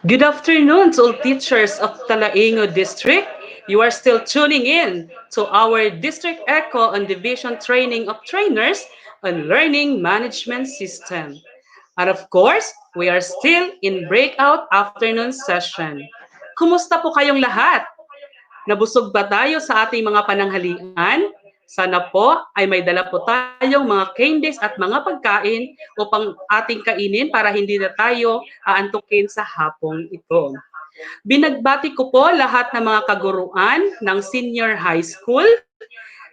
Good afternoon to all teachers of Talaingod District. You are still tuning in to our District Echo on Division Training of Trainers on Learning Management System. And of course, we are still in breakout afternoon session. Kumusta po kayong lahat? Nabusog ba tayo sa ating mga pananghalian? Sana po ay may dala po tayong mga candies at mga pagkain upang ating kainin para hindi na tayo aantukin sa hapong ito. Binagbati ko po lahat ng mga kaguruan ng senior high school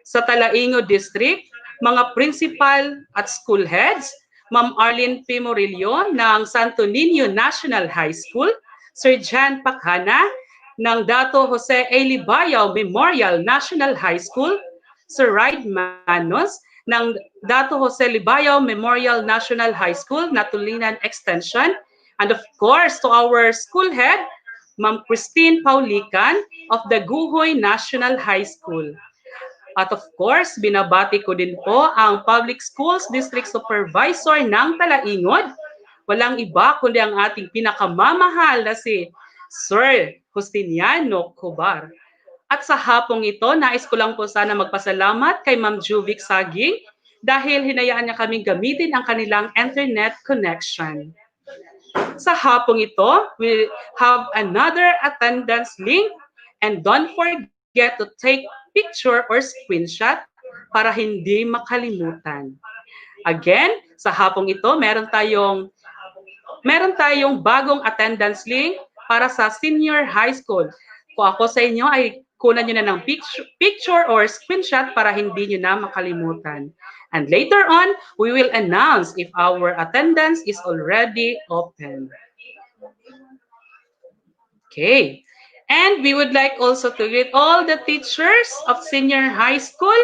sa Talaingod District, mga principal at school heads, Ma'am Arlene P. Murillo ng Santo Niño National High School, Sir Jan Pakhana ng Dato Jose A. Libayaw Memorial National High School, Sir Ride Manos ng Dato Jose Libayaw Memorial National High School, Natulinan Extension, and of course to our school head, Ma'am Christine Paulican of the Guhoy National High School. At of course, binabati ko din po ang Public Schools District Supervisor ng Talaingod. Walang iba kundi ang ating pinakamamahal na si Sir Justiniano Cobar. At sa hapong ito, nais ko lang po sana magpasalamat kay Ma'am Juvic Saging dahil hinayaan niya kaming gamitin ang kanilang internet connection. Sa hapong ito, we have another attendance link and don't forget to take picture or screenshot para hindi makalimutan. Again, sa hapong ito, meron tayong bagong attendance link para sa senior high school. Kung ako sa inyo ay kunan nyo na ng picture or screenshot para hindi nyo na makalimutan. And later on, we will announce if our attendance is already open. Okay. And we would like also to greet all the teachers of senior high school,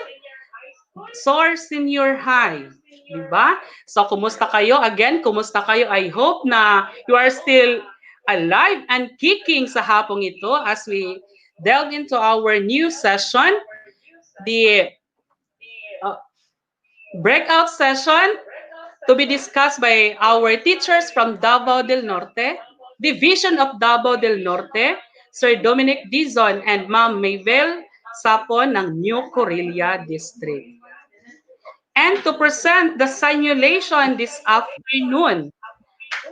SOAR Senior High. Diba? So, kumusta kayo? Again, kumusta kayo? I hope na you are still alive and kicking sa hapong ito as we delve into our new session, the uh, breakout session to be discussed by our teachers from Davao del Norte, Division of Davao del Norte, Sir Dominic Dizon and Ma'am Maybel Sapon ng New Corilla District. And to present the simulation this afternoon.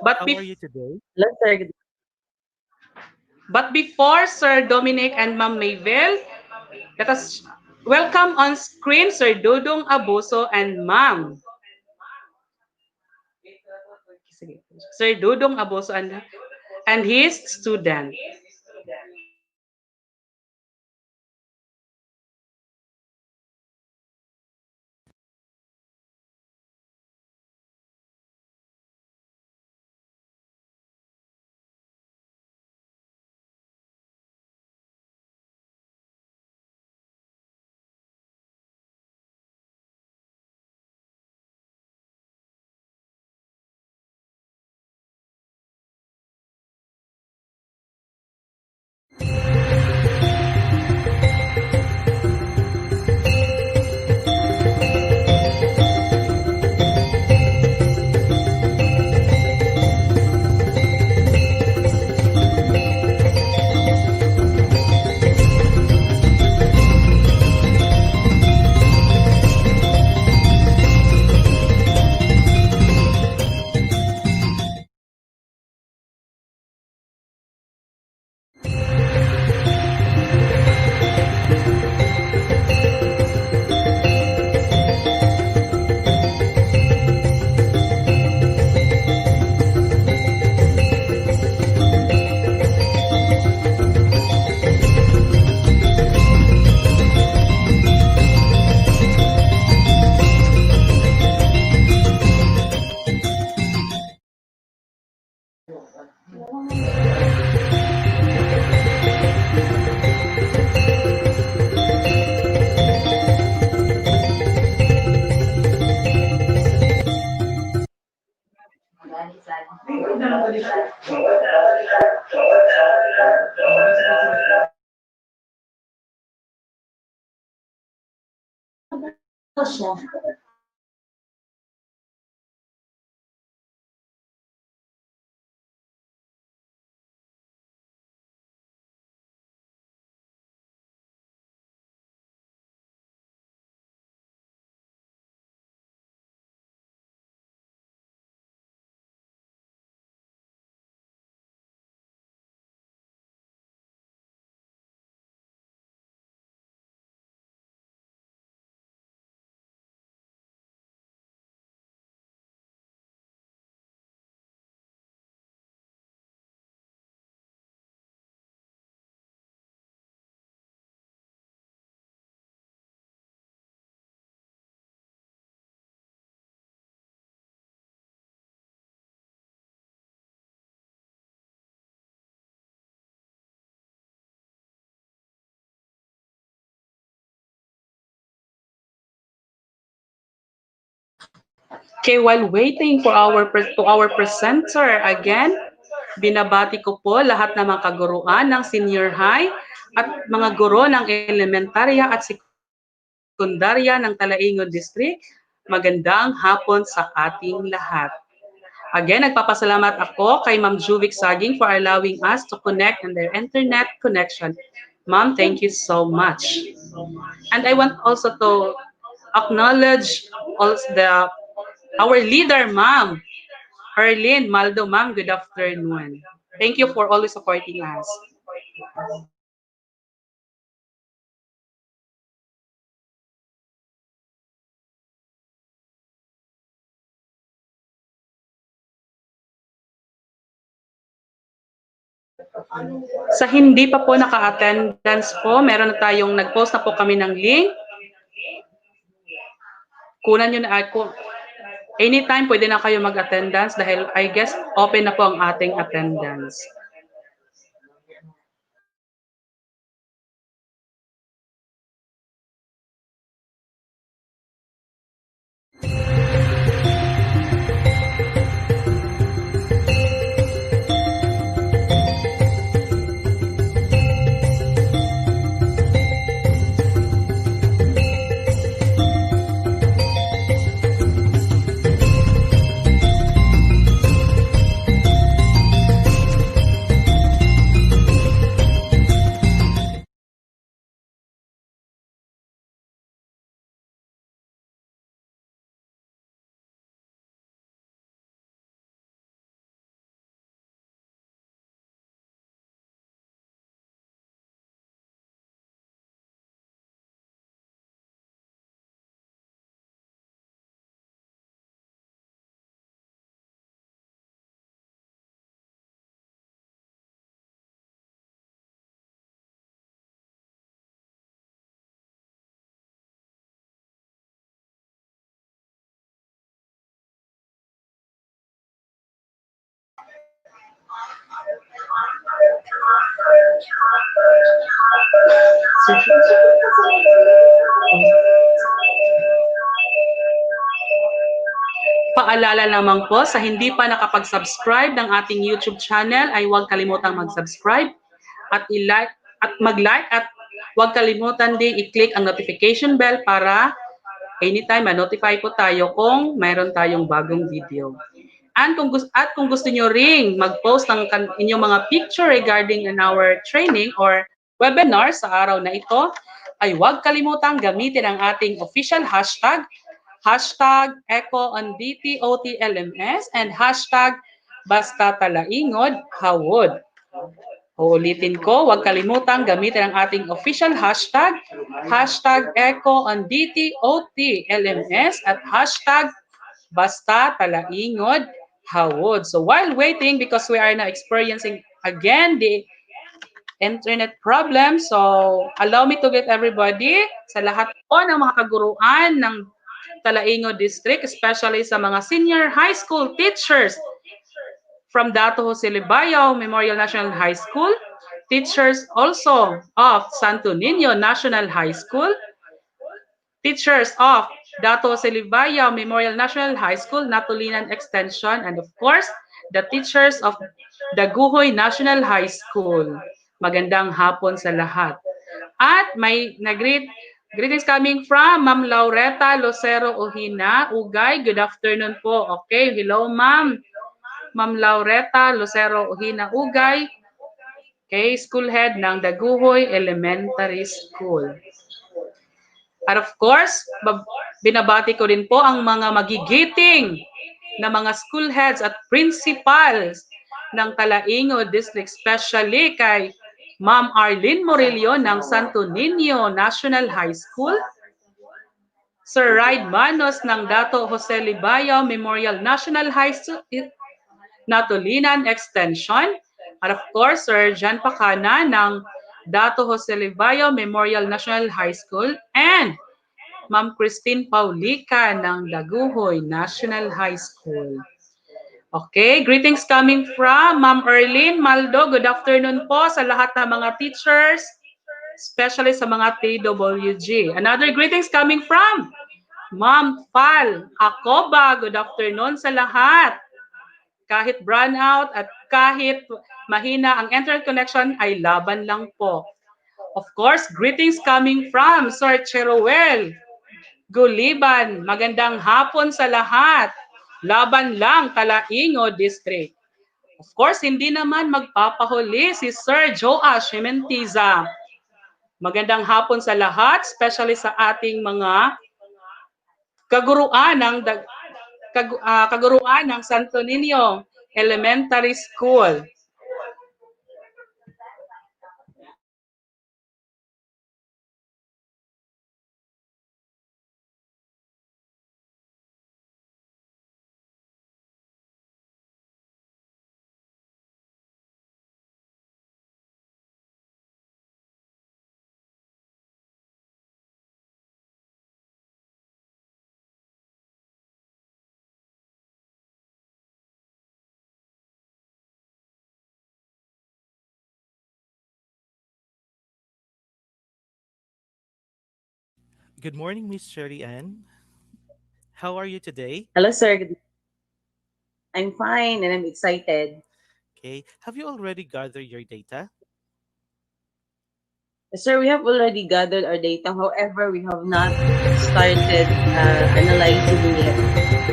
But, How are you today? but before Sir Dominic and Ma'am Maybel, let us welcome on screen Sir Dudong Abuso and Ma'am Sir Dudong Abuso and his student. Okay, while waiting for our presenter again, binabati ko po lahat ng mga kaguruan ng senior high at mga guro ng elementarya at sekundarya ng Talaingod District. Magandang hapon sa ating lahat. Again, nagpapasalamat ako kay Ma'am Juvik Saging for allowing us to connect on their internet connection. Ma'am, thank you so much. And I want also to acknowledge also our leader, Ma'am, Herlin Maldo. Ma'am, good afternoon. Thank you for always supporting us. Sa hindi pa po naka-attendance po, meron na tayong nag-post na po kami ng link. Kunan nyo na ako. Anytime pwede na kayo mag-attendance dahil I guess open na po ang ating attendance. Paalala naman po sa hindi pa nakapag-subscribe ng ating YouTube channel ay huwag kalimutang mag-subscribe at i-like at mag-like at huwag kalimutan din i-click ang notification bell para anytime ma-notify po tayo kung mayroon tayong bagong video. Kung gusto niyo ring mag-post ng inyong mga picture regarding in our training or webinar sa araw na ito, ay huwag kalimutang gamitin ang ating official hashtag, hashtag Echo on DTOTLMS and hashtag Basta Talaingod Hawod. Uulitin ko, huwag kalimutang gamitin ang ating official hashtag, hashtag Echo on DTOTLMS at hashtag Basta Talaingod Hawod. So while waiting, because we are now experiencing again the internet problem, so allow me to get everybody sa lahat po ng mga kaguruan ng Talaingod District, especially sa mga senior high school teachers from Dato Jose Libayaw Memorial National High School, teachers also of Santo Niño National High School, teachers of Dato Jose Libayaw Memorial National High School, Natulinan Extension, and of course, the teachers of Daguhoy National High School. Magandang hapon sa lahat. At may greetings coming from Ma'am Laureta Lucero Ohina, Ugay. Good afternoon po. Okay, hello ma'am. Ma'am Laureta Lucero Ohina, Ugay. Okay, school head ng Daguhoy Elementary School. At of course, binabati ko din po ang mga magigiting na mga school heads at principals ng Talaingod District, especially kay Ma'am Arlene Morillo ng Santo Niño National High School, Sir Ride Manos ng Dato Jose Libayaw Memorial National High School, Natulinan Extension, at of course, Sir Jan Pacana ng Dato Jose Libayaw Memorial National High School, and Ma'am Christine Paulica ng Daguhoy National High School. Okay, greetings coming from Ma'am Erlyn Maldo. Good afternoon po sa lahat ng mga teachers, especially sa mga TWG. Another greetings coming from Ma'am Fal, ako ba? Good afternoon sa lahat. Kahit brownout at kahit mahina ang internet connection ay laban lang po. Of course, greetings coming from Sir Cheruel Guliban. Magandang hapon sa lahat. Laban lang, Talaingod District. Of course, hindi naman magpapahuli si Sir Joash Mentiza. Magandang hapon sa lahat, especially sa ating mga kaguruan ng kaguruan ng Santo Niño Elementary School. Good morning, Miss Sherry Ann. How are you today? Hello, sir. I'm fine and I'm excited. Okay. Have you already gathered your data? Sir, we have already gathered our data. However, we have not started analyzing yet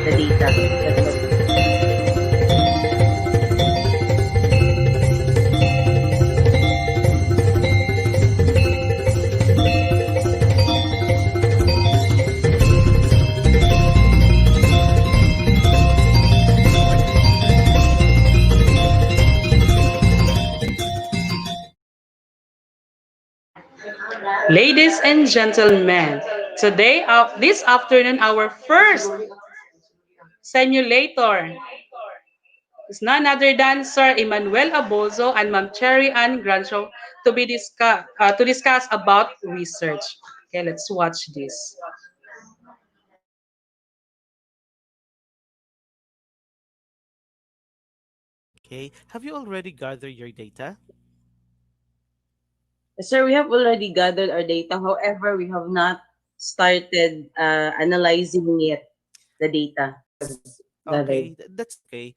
the data. That's what. Ladies and gentlemen, today, this afternoon, our first simulator is none other than Sir Emmanuel Abozo and Ma'am Cherry Ann Grancho to discuss about research. Okay, let's watch this. Okay. Have you already gathered your data? Sir, we have already gathered our data. However, we have not started analyzing yet the data we have gathered. Okay, that's okay.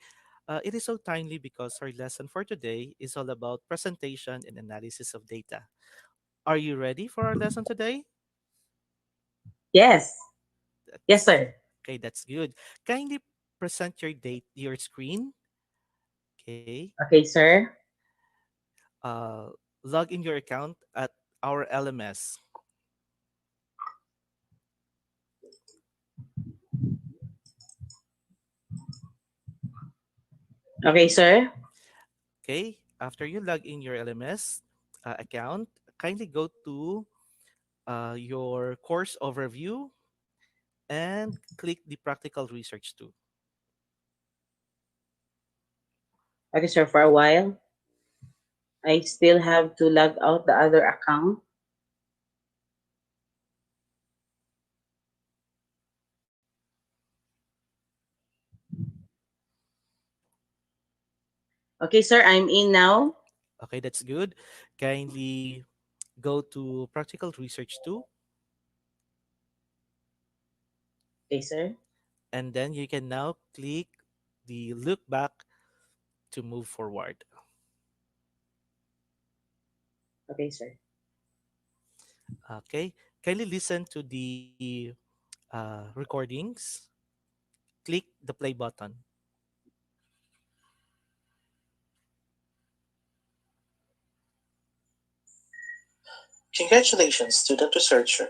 It is so timely because our lesson for today is all about presentation and analysis of data. Are you ready for our lesson today? Yes. Yes, That's sir. okay. That's good. Kindly present your your screen. Okay. Okay, sir. Uh, Log in your account at our LMS. Okay, sir. Okay. After you log in your LMS account, kindly go to your course overview and click the practical research tool. Okay, sir. For a while, I still have to log out the other account. Okay, sir. I'm in now. Okay, that's good. Kindly go to practical research 2, Okay, sir. and then you can now click the look back to move forward. Okay, sir. Okay, kindly listen to the recordings. Click the play button. Congratulations, student researcher,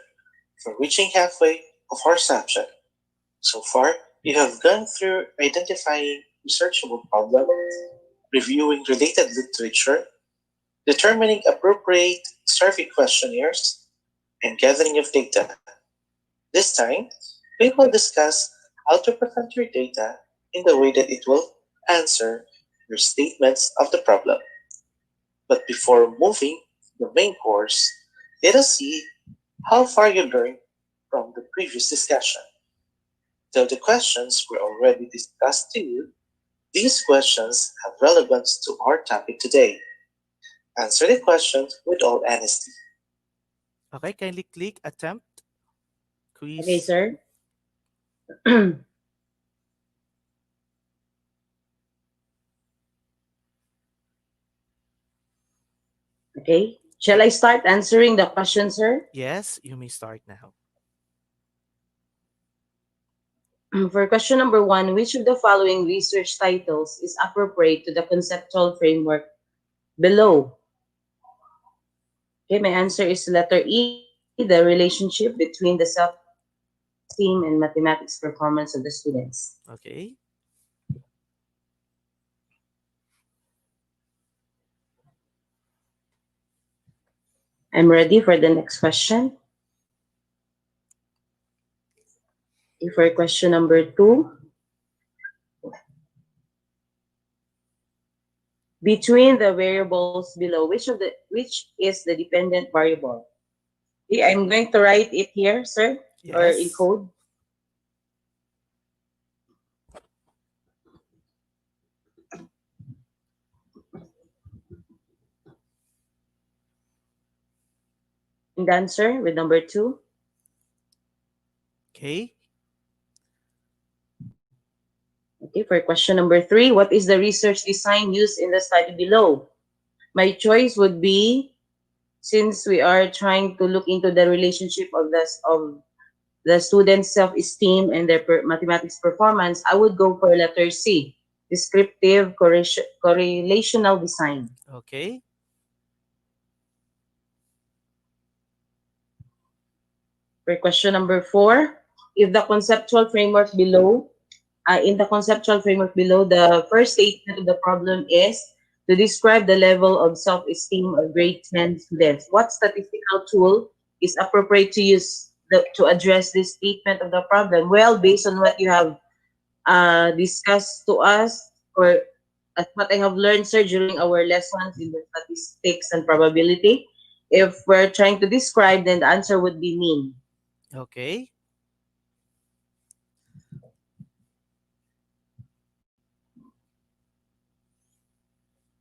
for reaching halfway of our subject. So far, you have gone through identifying researchable problems, reviewing related literature, determining appropriate survey questionnaires, and gathering of data. This time, we will discuss how to present your data in the way that it will answer your statements of the problem. But before moving to the main course, let us see how far you learned from the previous discussion. Though the questions were already discussed to you, these questions have relevance to our topic today. Answer the questions with all honesty. Okay, kindly click attempt Okay, quiz. sir. Okay. Shall Okay. I start answering the question, sir? Yes, you may start now. For question number one, which of the following research titles is appropriate to the conceptual framework below? Okay, my answer is letter E, the relationship between the self-esteem and mathematics performance of the students. Okay. I'm ready for the next question. Okay, for question number two, between the variables below, which is the dependent variable? Okay, I'm going to write it here, sir, or in Yes. code. And the answer with number two. Okay. Okay, for question number three, what is the research design used in the study below? My choice would be, since we are trying to look into the relationship of the students' self-esteem and their mathematics performance, I would go for letter C, descriptive correlational design. Okay. For question number four, if the conceptual framework below, in the conceptual framework below, the first statement of the problem is to describe the level of self-esteem of grade 10 students. What statistical tool is appropriate to use to address this statement of the problem? Well, based on what you have discussed to us, or as what I have learned, sir, during our lessons in the statistics and probability, if we're trying to describe, then the answer would be mean. Okay.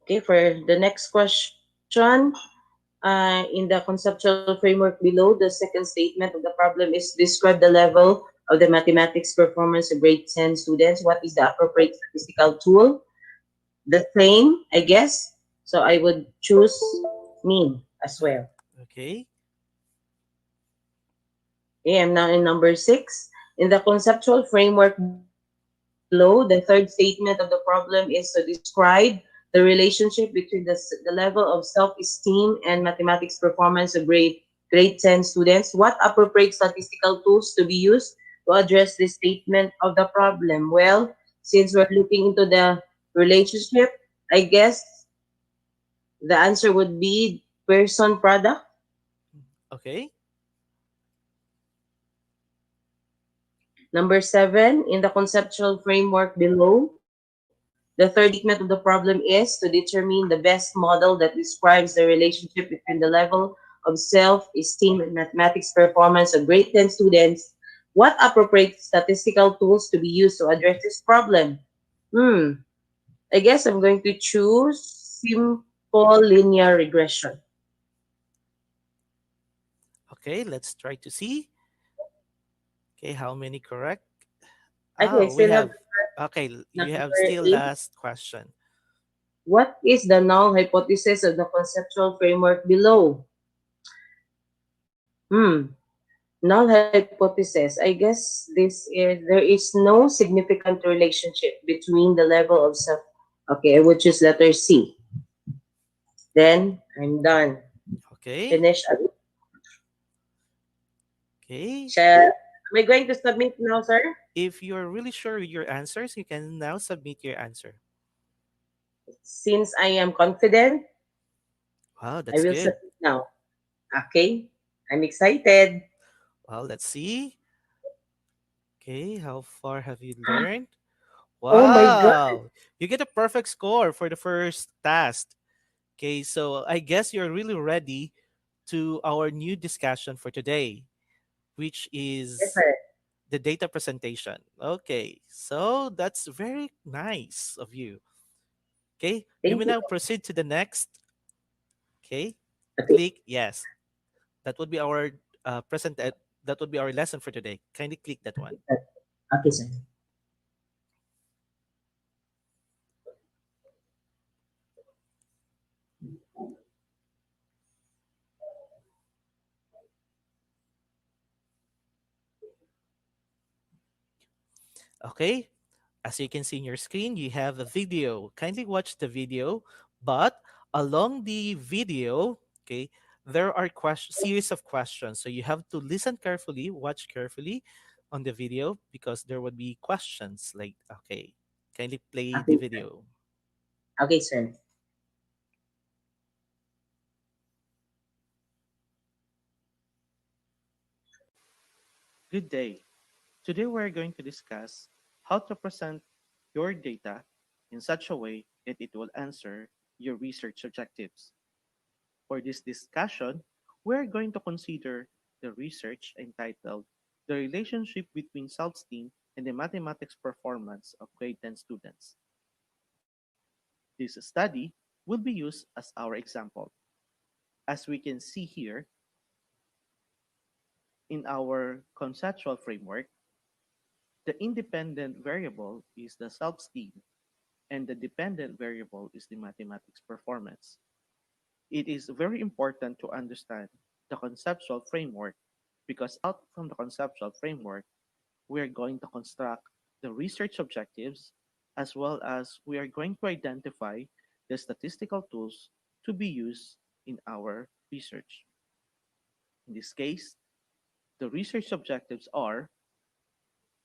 Okay, for the next question, in the conceptual framework below, the second statement of the problem is describe the level of the mathematics performance of grade 10 students. What is the appropriate statistical tool? The same, I guess. So I would choose mean as Uh, well. Okay. Okay, I'm now in number six. In the conceptual framework below, the third statement of the problem is to describe the relationship between the level of self-esteem and mathematics performance of grade 10 students. What appropriate statistical tools to be used to address this statement of the problem? Well, since we're looking into the relationship, I guess the answer would be person product. Okay. Number seven, in the conceptual framework below, the third statement of the problem is to determine the best model that describes the relationship between the level of self-esteem and mathematics performance of grade 10 students. What appropriate statistical tools to be used to address this problem? Hmm, I guess I'm going to choose simple linear regression. Okay. Let's try to see. Okay. How many correct? Okay, I Oh, we still have have. Okay. You number have still eight. last question. What is the null hypothesis of the conceptual framework below? Hmm. Null hypothesis. I guess there is no significant relationship between the level of self. Okay, I would choose letter C. Then I'm done. Okay. Finish. Okay. Am I going to submit now, sir? If you're really sure with your answers, you can now submit your answer. Since I am confident, Wow, I that's will good. submit now. Okay, I'm excited. Well, let's see. Okay, how far have you learned? Oh my God. Wow, you get a perfect score for the first task. Okay, so I guess you're really ready to our new discussion for today, which Yes, is sir. the data presentation. Okay, so that's very nice of you. Okay, you Thank may you. now proceed to the next. Okay, Okay. click yes. That would be our present. That would be our lesson for today. Kindly click that one. Okay, sir. Okay, as you can see in your screen, you have a video. Kindly watch the video, but along the video, okay, there are series of questions. So you have to listen carefully, watch carefully on the video because there would be questions like, okay, kindly play the Okay, sir. video. Okay, sir. Good day. Today we're going to discuss how to present your data in such a way that it will answer your research objectives. For this discussion, we're going to consider the research entitled The Relationship Between Self-Esteem and the Mathematics Performance of Grade 10 Students. This study will be used as our example. As we can see here in our conceptual framework, the independent variable is the self-esteem and the dependent variable is the mathematics performance. It is very important to understand the conceptual framework because out from the conceptual framework, we are going to construct the research objectives as well as we are going to identify the statistical tools to be used in our research. In this case, the research objectives are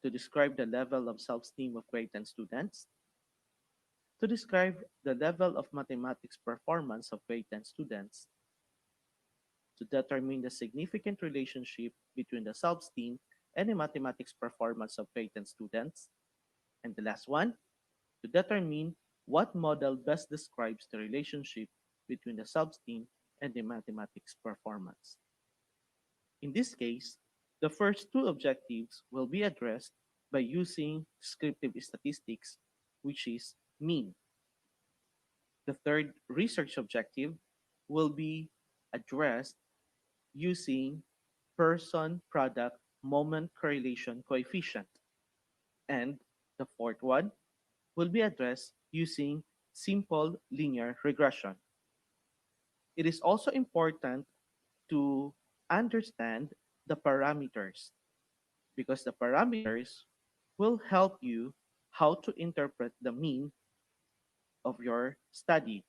to describe the level of self-esteem of grade 10 students, to describe the level of mathematics performance of grade 10 students, to determine the significant relationship between the self-esteem and the mathematics performance of grade 10 students, and the last one, to determine what model best describes the relationship between the self-esteem and the mathematics performance. In this case, the first two objectives will be addressed by using descriptive statistics, which is mean. The third research objective will be addressed using person product moment correlation coefficient. And the fourth one will be addressed using simple linear regression. It is also important to understand the parameters because the parameters will help you how to interpret the mean of your study.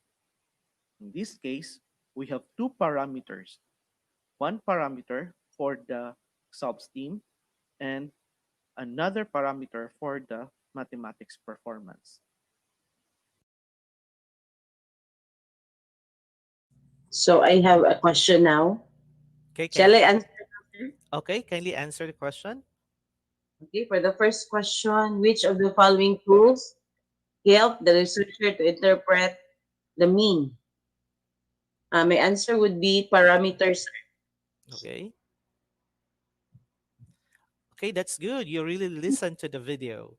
In this case, we have two parameters. One parameter for the self-esteem and another parameter for the mathematics performance. So I have a question now. Okay, Shall I kindly answer? kindly answer the question. Okay, for the first question, which of the following tools help the researcher to interpret the mean? My answer would be parameters. Okay. Okay, that's good. You really listen to the video.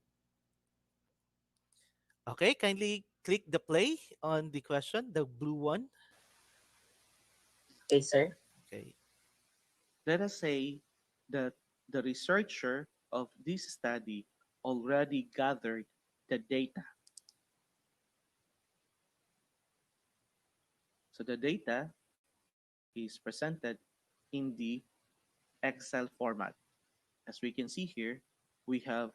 Okay, kindly click the play on the question, the blue one. Okay, sir. Okay. Let us say that the researcher of this study already gathered the data. So the data is presented in the Excel format. As we can see here, we have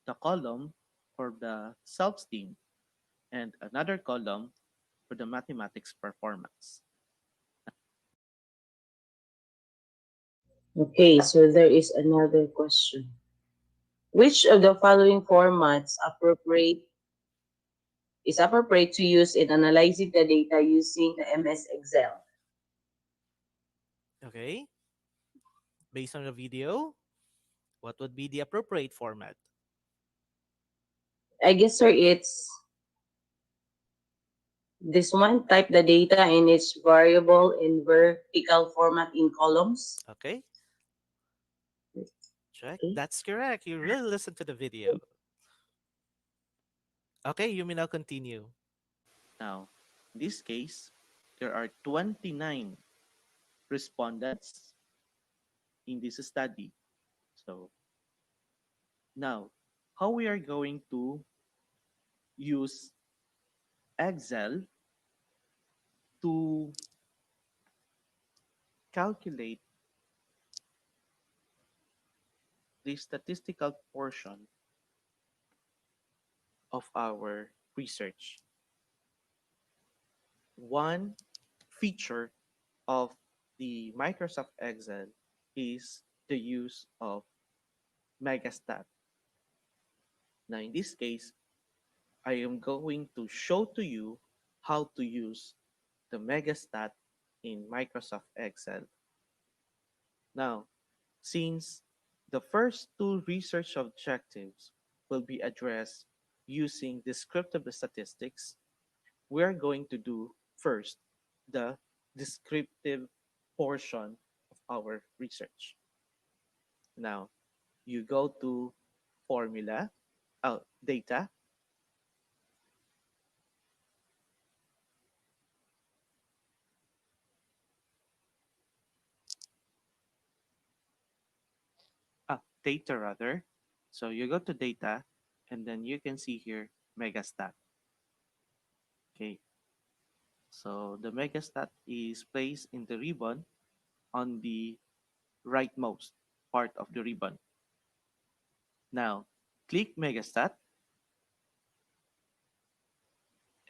the column for the self-esteem and another column for the mathematics performance. Okay, so there is another question. Which of the following formats is appropriate to use in analyzing the data using the MS Excel? Okay, based on the video, what would be the appropriate format? I guess, sir, it's this one. Type the data in its variable in vertical format in columns. Okay, check. Okay. That's correct. You really listen to the video. Okay, you may now continue. Now, in this case, there are 29 respondents in this study. So now, how we are going to use Excel to calculate the statistical portion of our research. One feature of the Microsoft Excel is the use of Megastat. Now, in this case, I am going to show to you how to use the Megastat in Microsoft Excel. Now, since the first two research objectives will be addressed using descriptive statistics, we are going to do first the descriptive portion of our research. Now, you go to formula, data, data rather. So you go to data, and then you can see here Megastat. Okay, so the Megastat is placed in the ribbon on the rightmost part of the ribbon. Now, click Megastat,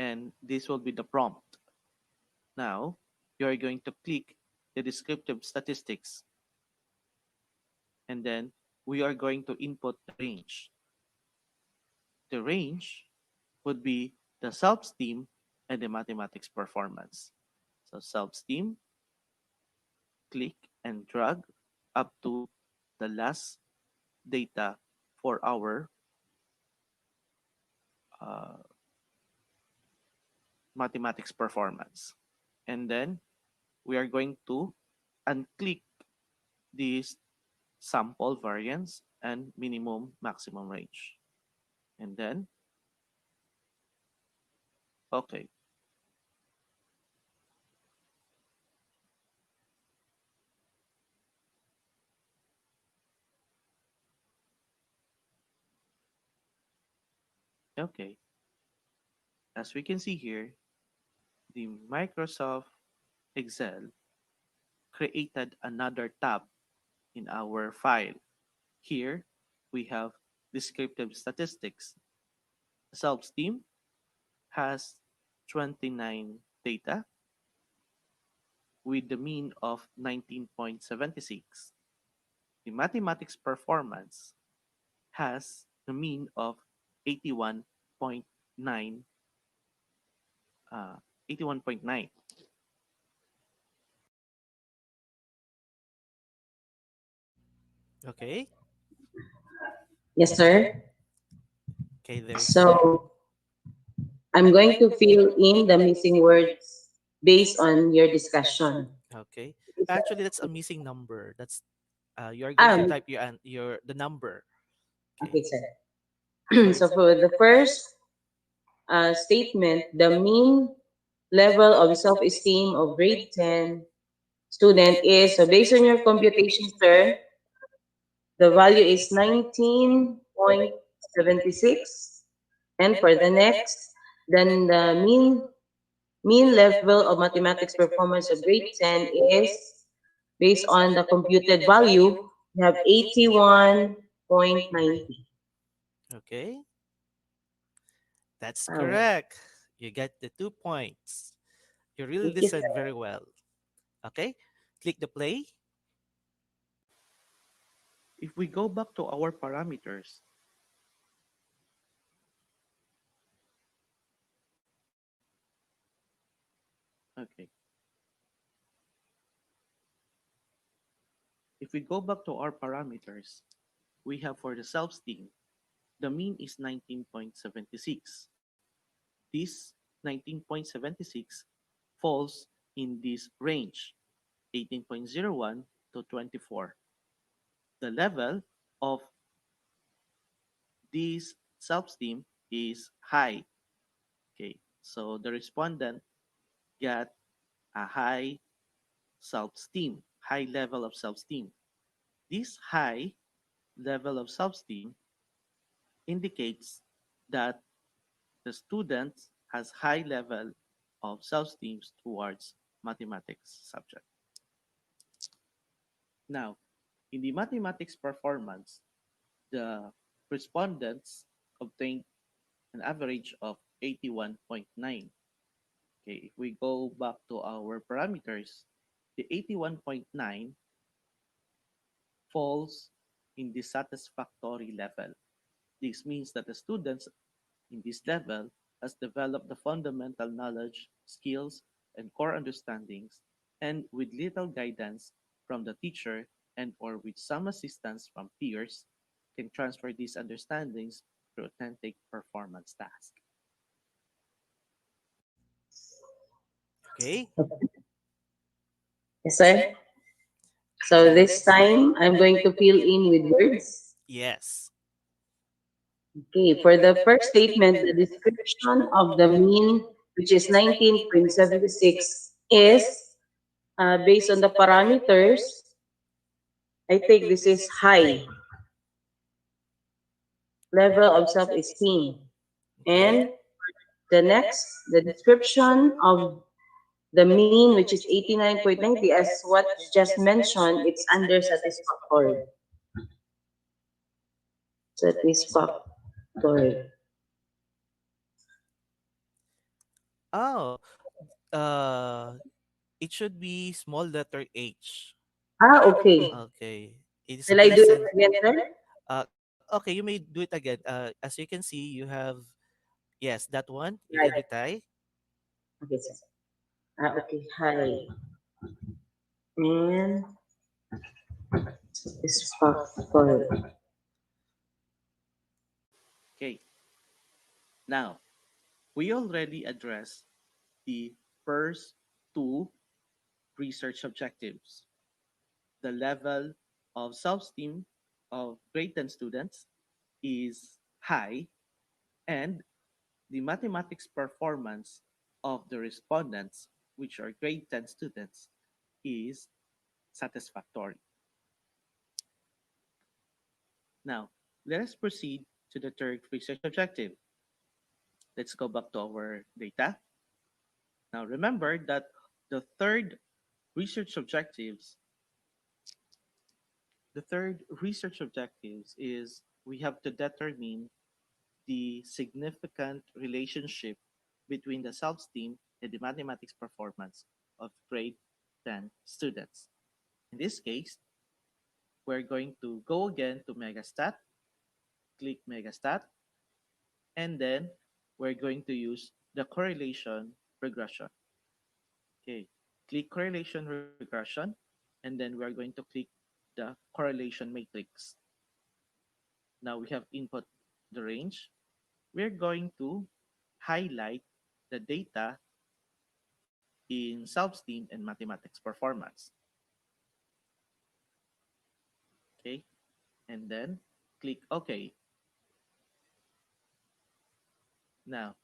and this will be the prompt. Now, you are going to click the descriptive statistics, and then we are going to input the range. The range would be the self-esteem and the mathematics performance. So self-esteem, click and drag up to the last data for our uh, mathematics performance. And then we are going to unclick this sample variance and minimum maximum range. And then, okay, okay. As we can see here, the Microsoft Excel created another tab in our file. Here, we have descriptive statistics. Self-esteem has 29 data with the mean of 19.76. The mathematics performance has the mean of 81.9. Uh, 81.9. Okay. Yes, sir. Okay, there you go. So I'm going to fill in the missing words based on your discussion. Okay. Actually, that's a missing number. That's you're going to Um, type your the number. Okay. okay, sir. So for the first statement, the mean level of self-esteem of grade 10 student is, so based on your computation, sir, the value is 19.76. And for the next, then the mean level of mathematics performance of grade 10 is, based on the computed value, we have 81.90. Okay. That's Wow. correct. You get the 2 points. You really Thank you, listened sir. very well. Okay. Click the play. If we go back to our parameters, okay. If we go back to our parameters, we have for the self-esteem, the mean is 19.76. This 19.76 falls in this range, 18.01 to 24. The level of this self-esteem is high. Okay, so the respondent got a high self-esteem, high level of self-esteem. This high level of self-esteem indicates that the student has high level of self-esteem towards mathematics subject. Now, in the mathematics performance, the respondents obtained an average of 81.9. Okay, if we go back to our parameters, the 81.9 falls in the satisfactory level. This means that the students in this level has developed the fundamental knowledge, skills, and core understandings, and with little guidance from the teacher and or with some assistance from peers, can transfer these understandings to authentic performance task. Okay? Yes, sir. So this time, I'm going to fill in with words. Yes. Okay, for the first statement, the description of the mean, which is 19.76, is based on the parameters. I think this is high level of self-esteem. Okay. And the next, the description of the mean, which is 89.90, as what you just mentioned, it's under satisfactory. Satisfactory. Oh, uh, it should be small letter H. Ah, okay. Okay. It is Shall I do it decent. again, sir? Okay, you may do it again. As you can see, you have, yes, that one. You can Right. retry. Okay, sir. Ah, okay. Hi. And satisfactory. Okay. Now, we already addressed the first two research objectives. The level of self-esteem of grade 10 students is high, and the mathematics performance of the respondents, which are grade 10 students, is satisfactory. Now, let us proceed to the third research objective. Let's go back to our data. Now, remember that the third research objectives, the third research objectives is we have to determine the significant relationship between the self-esteem and the mathematics performance of grade 10 students. In this case, we're going to go again to Megastat, click Megastat, and then we're going to use the correlation regression. Okay, click correlation regression, and then we're going to click the correlation matrix. Now we have input the range. We're going to highlight the data in self-esteem and mathematics performance. Okay, and then click OK. Now,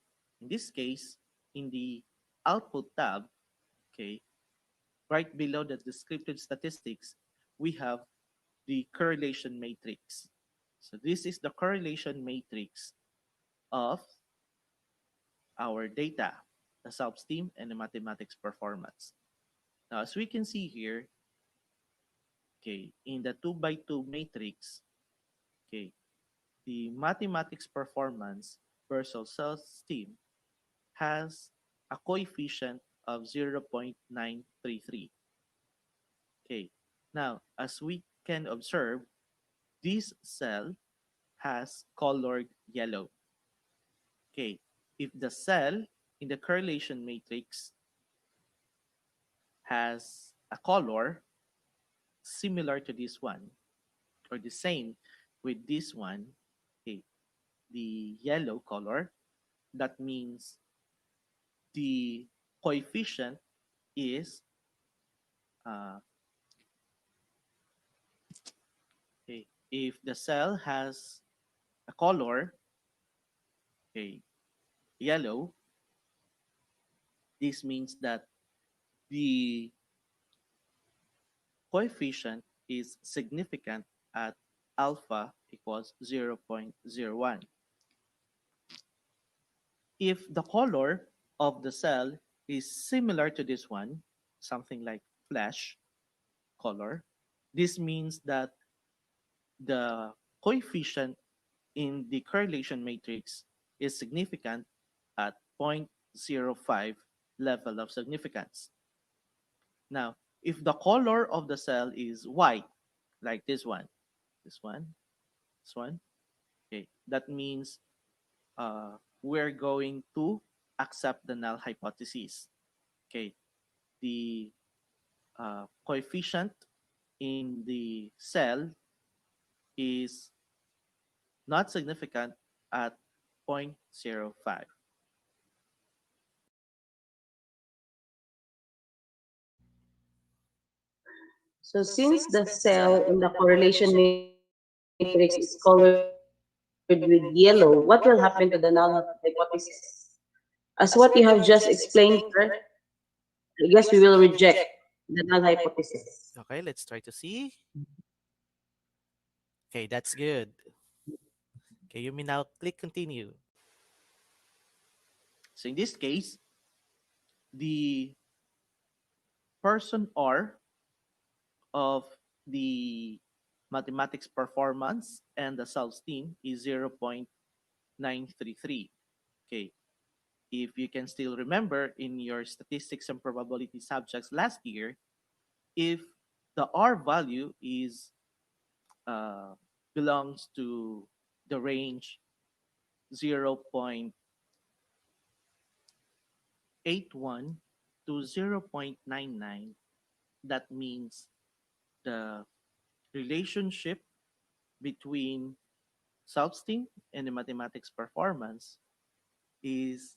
in this case, in the output tab, okay, right below the descriptive statistics, we have the correlation matrix. So this is the correlation matrix of our data, the self-esteem and the mathematics performance. Now, as we can see here, okay, in the 2 by 2 matrix, okay, the mathematics performance versus self-esteem has a coefficient of 0.933. Okay, now as we can observe, this cell has colored yellow. Okay, if the cell in the correlation matrix has a color similar to this one or the same with this one, okay, the yellow color, that means the coefficient is uh, okay, if the cell has a color, okay, yellow, this means that the coefficient is significant at alpha equals 0.01. If the color of the cell is similar to this one, something like flesh color, this means that the coefficient in the correlation matrix is significant at zero point zero 0.05 level of significance. Now, if the color of the cell is white, like this one, this one, okay, that means we're going to accept the null hypothesis. Okay, the coefficient in the cell is not significant at zero point zero 0.05. So since the cell in the correlation matrix is colored with yellow, what will happen to the null hypothesis? As what you have just explained, sir, I guess we will reject the null hypothesis. Okay, let's try to see. Okay, that's good. Okay, you may now click continue. So in this case, the person R of the mathematics performance and the self-esteem is 0.933. Okay, if you can still remember in your statistics and probability subjects last year, if the R value is uh, belongs to the range 0.81 to 0.99, that means the relationship between self-esteem and the mathematics performance is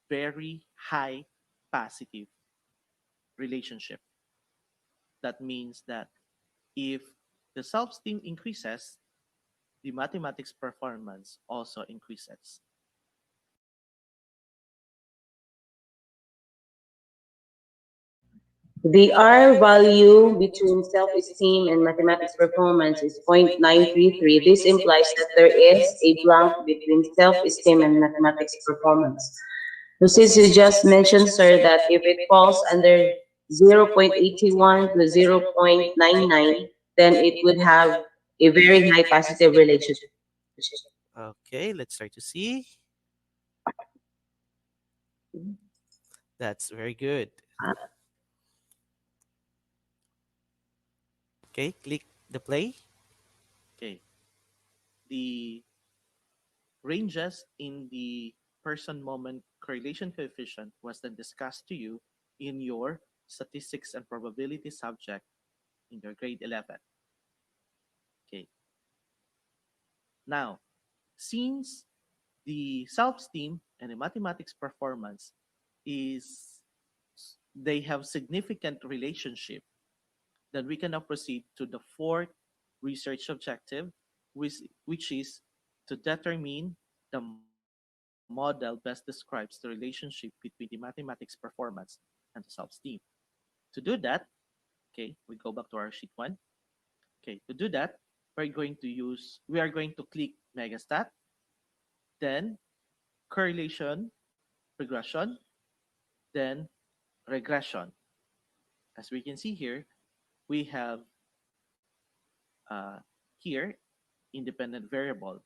very high positive relationship. That means that if the self-esteem increases, the mathematics performance also increases. The R value between self-esteem and mathematics performance is 0.933. This implies that there is a blank between self-esteem and mathematics performance. So since you just mentioned, sir, that if it falls under 0.81 to 0.99, then it would have a very high positive relationship. Okay, let's try to see. That's very good. Okay, click the play. Okay, the ranges in the person moment correlation coefficient was then discussed to you in your statistics and probability subject in your grade 11. Okay, now since the self-esteem and the mathematics performance is they have significant relationship, then we can now proceed to the fourth research objective, which is to determine the model best describes the relationship between the mathematics performance and the self-esteem. To do that, okay, we go back to our sheet one. Okay, to do that, we are going to click Megastat, then correlation, regression, then regression. As we can see here, we have uh, here independent variable.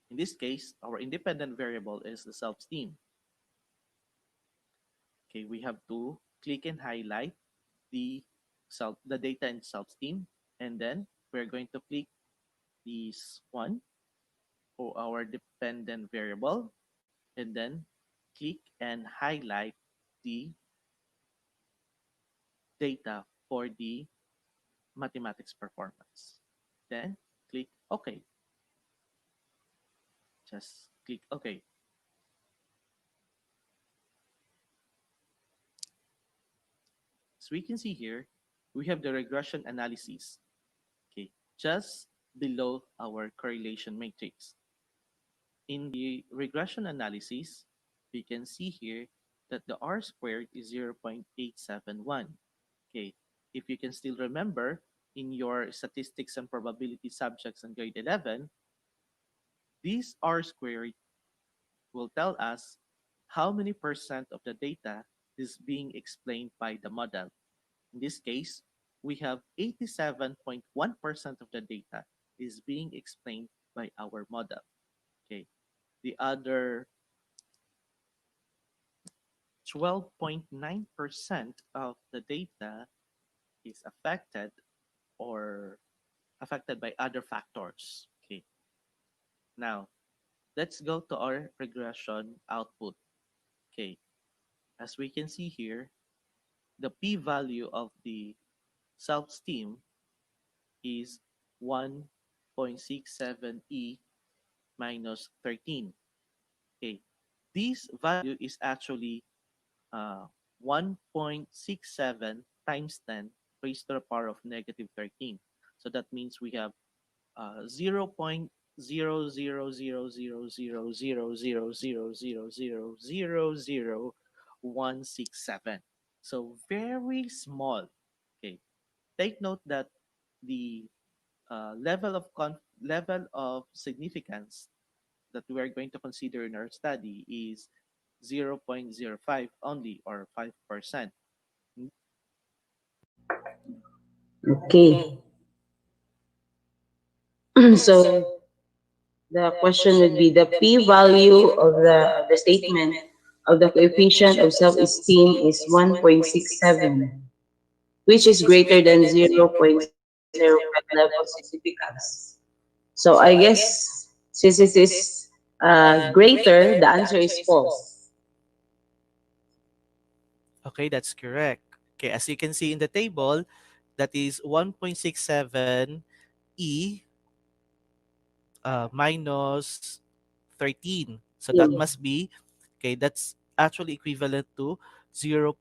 In this case, our independent variable is the self-esteem. Okay, we have to click and highlight the data in self-esteem, and then we're going to click this one for our dependent variable, and then click and highlight the data for the mathematics performance. Then click OK. Just click OK. So we can see here, we have the regression analysis, okay, just below our correlation matrix. In the regression analysis, we can see here that the R squared is 0.871. Okay, if you can still remember in your statistics and probability subjects in grade 11, this R squared will tell us how many percent of the data is being explained by the model. In this case, we have 87.1% of the data is being explained by our model. Okay. The other 12.9% of the data is or affected by other factors. Okay. Now, let's go to our regression output. Okay. As we can see here, the p-value of the self-esteem is 1.67 E minus 13. Okay. This value is actually 1.67 times 10 raised to the power of negative 13. So that means we have 0.0000000000000000167. So very small. Okay. Take note that the level of significance that we are going to consider in our study is 0.05 only, or 5%. Okay. So the question would be the p-value of the statement of the coefficient of self-esteem is 1.67, which is greater than 0.05 level significance. So I guess since it is greater, the answer is false. Okay, that's correct. Okay, as you can see in the table, that is 1.67 E minus 13. So that must be, okay, that's actually equivalent to 0.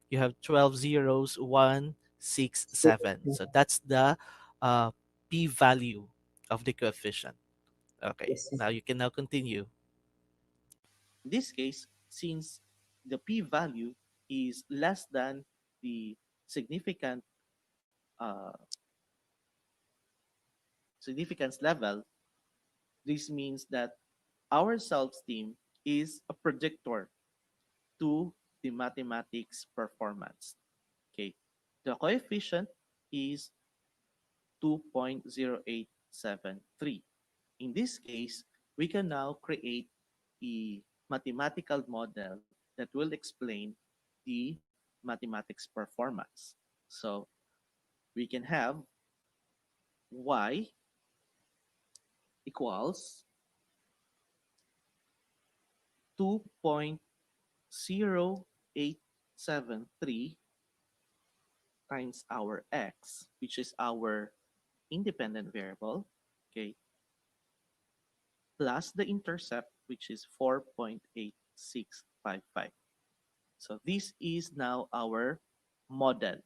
You have 12 zeros, 167. So that's the uh, p-value of the coefficient. Okay, Yes. now you can now continue. In this case, since the p-value is less than the significant uh, significance level, this means that our self-esteem is a predictor to the mathematics performance. Okay, the coefficient is 2.0873. In this case, we can now create a mathematical model that will explain the mathematics performance. So we can have y equals 2.0873 times our x, which is our independent variable, okay, plus the intercept, which is 4.8655. So this is now our model.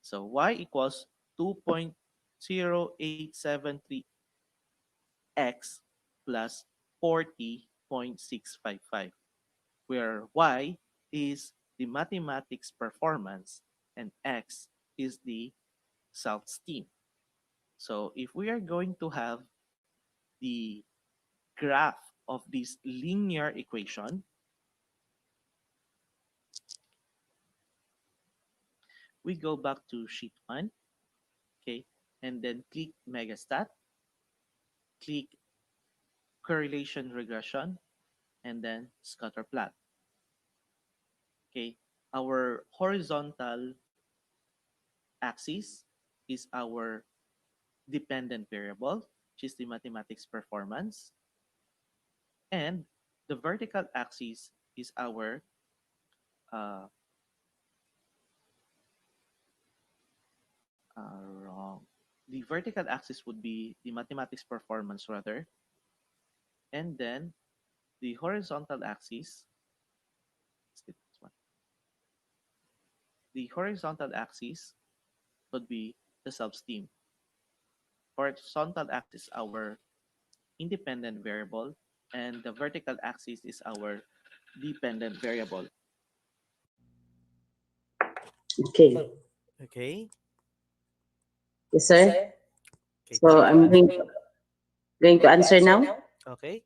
So y equals 2.0873x plus 40.655, where y is the mathematics performance and x is the self-esteem. So if we are going to have the graph of this linear equation, we go back to sheet 1, okay, and then click Megastat, click Correlation Regression, and then Scatter Plot. Okay, our horizontal axis is our dependent variable, which is the mathematics performance, and the vertical axis is our uh, wrong. The vertical axis would be the mathematics performance rather, and then the horizontal axis. Skip this one. The horizontal axis would be the self-esteem. Horizontal axis our independent variable, and the vertical axis is our dependent variable. Okay. Okay. Yes, sir. Okay. So Thank you. I'm going to answer now. Okay.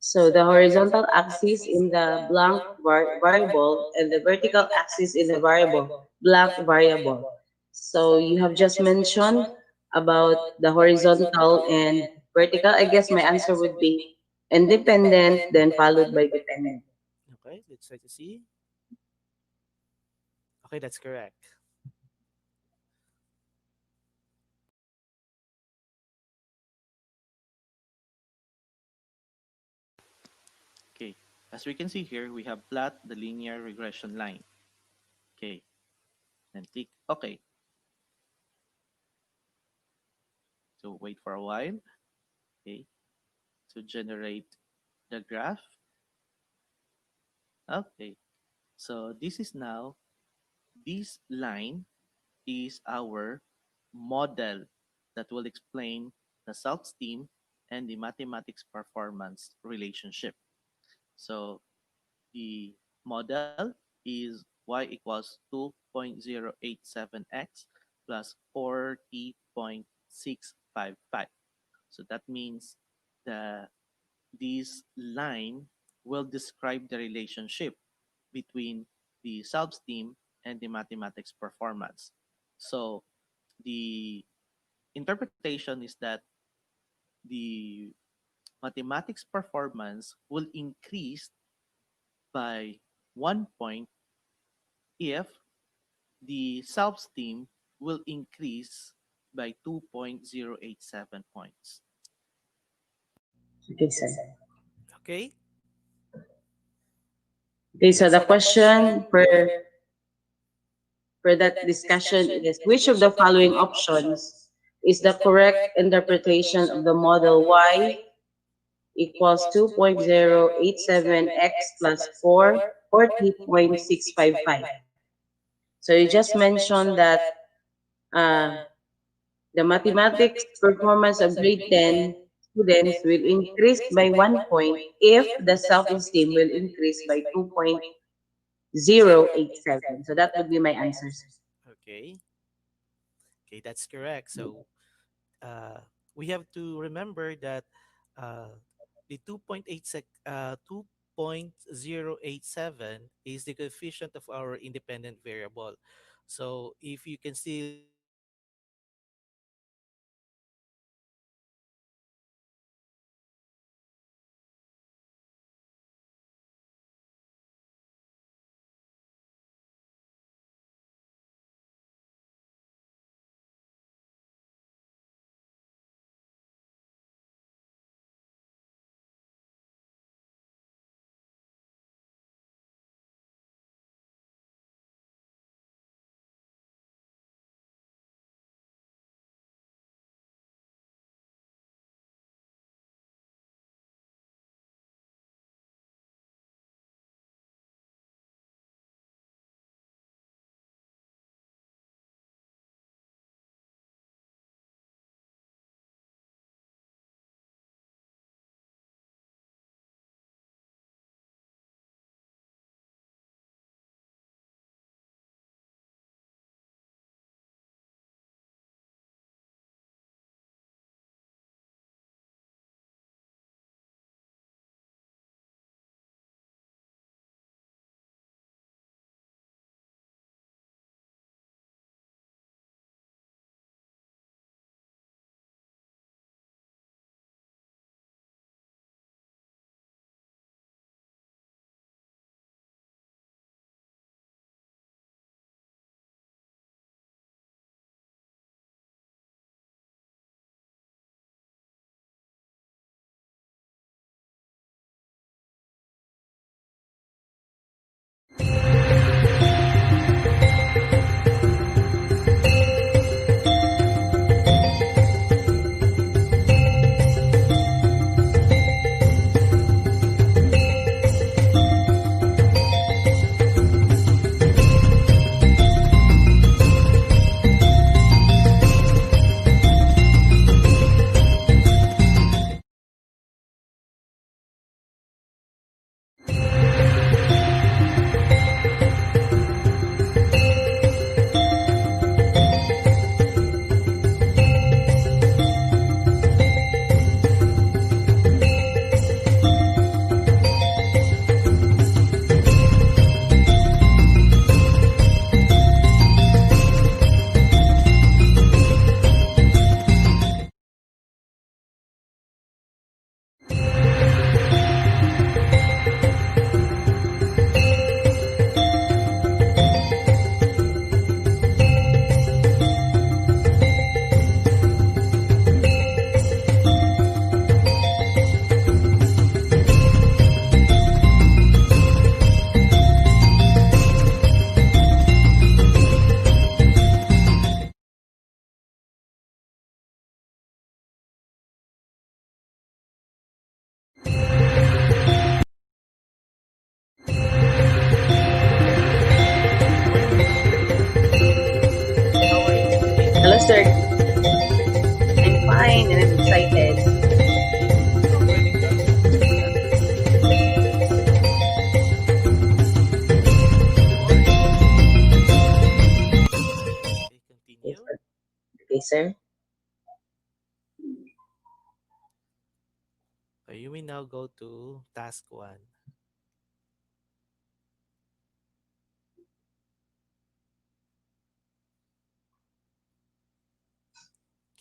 So the horizontal axis in the blank variable and the vertical axis in the variable blank variable. So you have just mentioned about the horizontal and vertical. I guess my answer would be independent, then followed by dependent. Okay, let's try to see. Okay, that's correct. Okay, as we can see here, we have plot the linear regression line. Okay, then click OK. So wait for a while. Okay, to generate the graph. Okay, so this is now, this line is our model that will explain the self-esteem and the mathematics performance relationship. So the model is y equals 2.087x plus 40.655. So that means the this line will describe the relationship between the self-esteem and the mathematics performance. So the interpretation is that the mathematics performance will increase by 1 point if the self-esteem will increase by 2.087 points. Okay, sir. Okay, Okay, so the question for that discussion is which of the following options is the correct interpretation of the model y equals 2.087x plus 440.655. So you just mentioned that uh, the mathematics performance of grade 10 students will increase by 1 point if the self-esteem will increase by 2.087. So that would be my answers. okay, okay, that's correct. So uh, we have to remember that the 2.087 is the coefficient of our independent variable. So if you can still see the listening and I'm excited. You already got the answer. Okay, Okay, continue. okay, sir. You may now go to task one.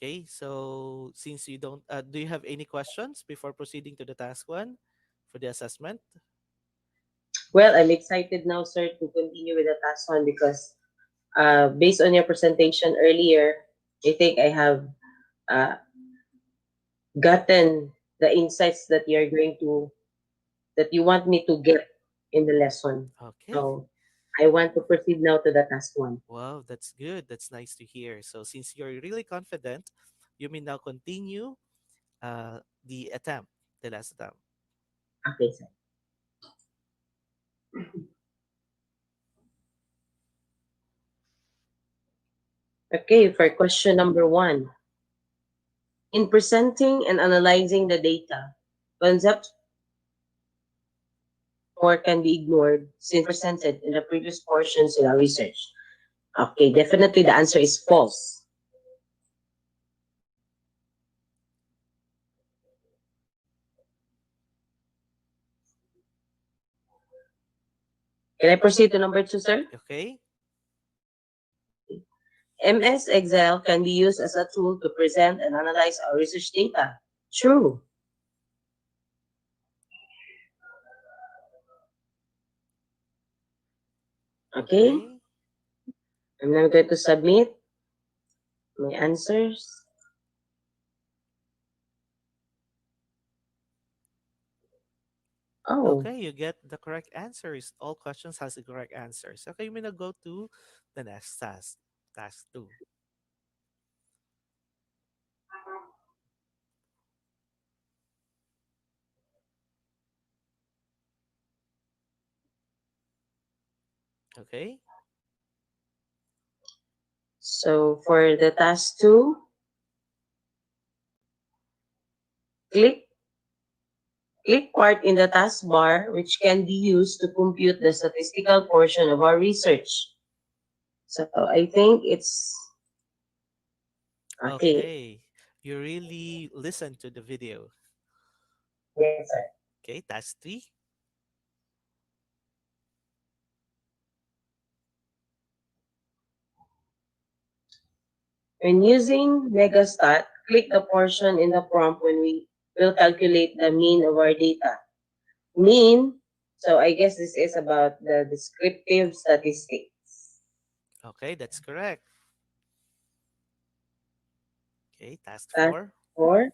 Okay, so since you don't, do you have any questions before proceeding to the task one for the assessment? Well, I'm excited now, sir, to continue with the task one because based on your presentation earlier, I think I have uh, gotten the insights that you're going to that you want me to get in the lesson. Okay. So I want to proceed now to the task one. Wow, that's good. That's nice to hear. So since you're really confident, you may now continue the attempt, the last attempt. Okay, sir. Okay, for question number one. In presenting and analyzing the data, concepts or can be ignored since presented in the previous portions in our research. Okay, definitely the answer is false. Can I proceed to number two, sir? Okay. MS Excel can be used as a tool to present and analyze our research data. True. Okay, Okay. I'm now going to submit my answers. Oh, Okay, you get the correct answers. All questions has the correct answers. Okay, you may now go to the next task. Task two. Okay. so for the task two, click click part in the taskbar which can be used to compute the statistical portion of our research. So I think it's okay. Okay. You really listen to the video. Yes, sir. Okay, task three. When using Megastat, click the portion in the prompt when we will calculate the mean of our data. Mean, so I guess this is about the descriptive statistics. Okay, that's correct. Okay, task Task four. 4,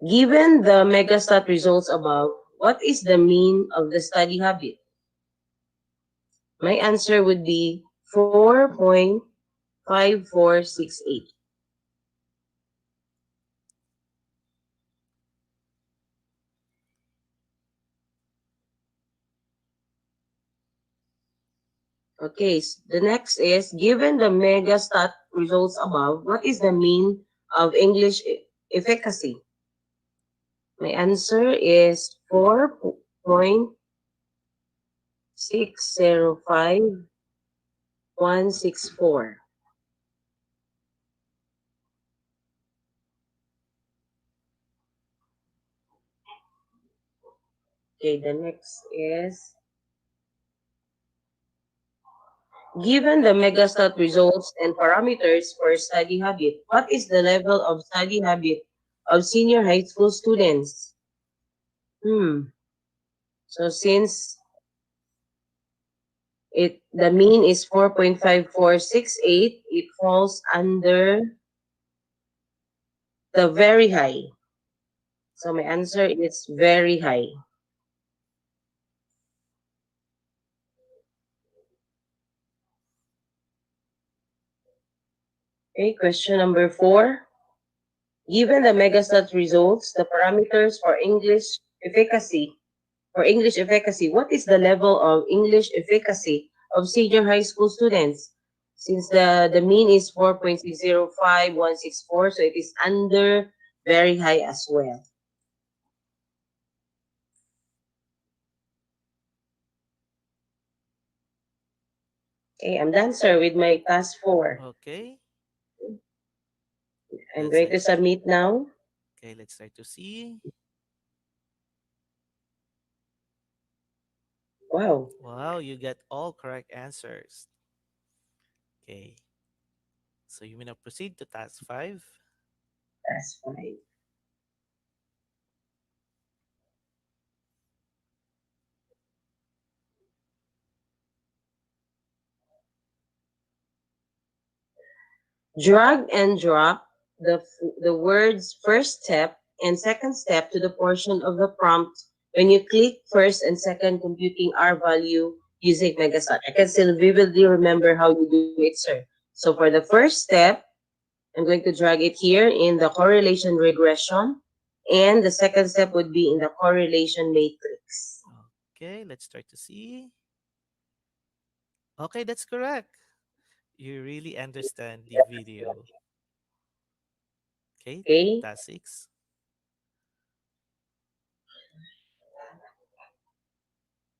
given the Megastat results above, what is the mean of the study habit? My answer would be 4.5468. Okay, the next is given the Megastat results above, what is the mean of English efficacy? My answer is 4.605164. Okay, the next is given the Megastat results and parameters for study habit, what is the level of study habit of senior high school students? Hmm. So since the mean is 4.5468, it falls under the very high. So my answer is very high. Okay, question number four. Given the megastat results, the parameters for English efficacy, what is the level of English efficacy of senior high school students? Since the mean is 4.605164, so it is under very high as well. Okay, I'm done, sir, with my task 4. Okay, I'm let's going try. to submit now. Okay, let's try to see. Wow, Wow, you get all correct answers. Okay, so you may now proceed to task 5. that's fine. Drag and drop the words first step and second step to the portion of the prompt when you click first and second computing R value using Megastat. I can still vividly remember how you do it, sir. So for the first step, I'm going to drag it here in the correlation regression, and the second step would be in the correlation matrix. Okay, let's try to see. Okay, that's correct. You really understand the video. Okay, Okay? task 6.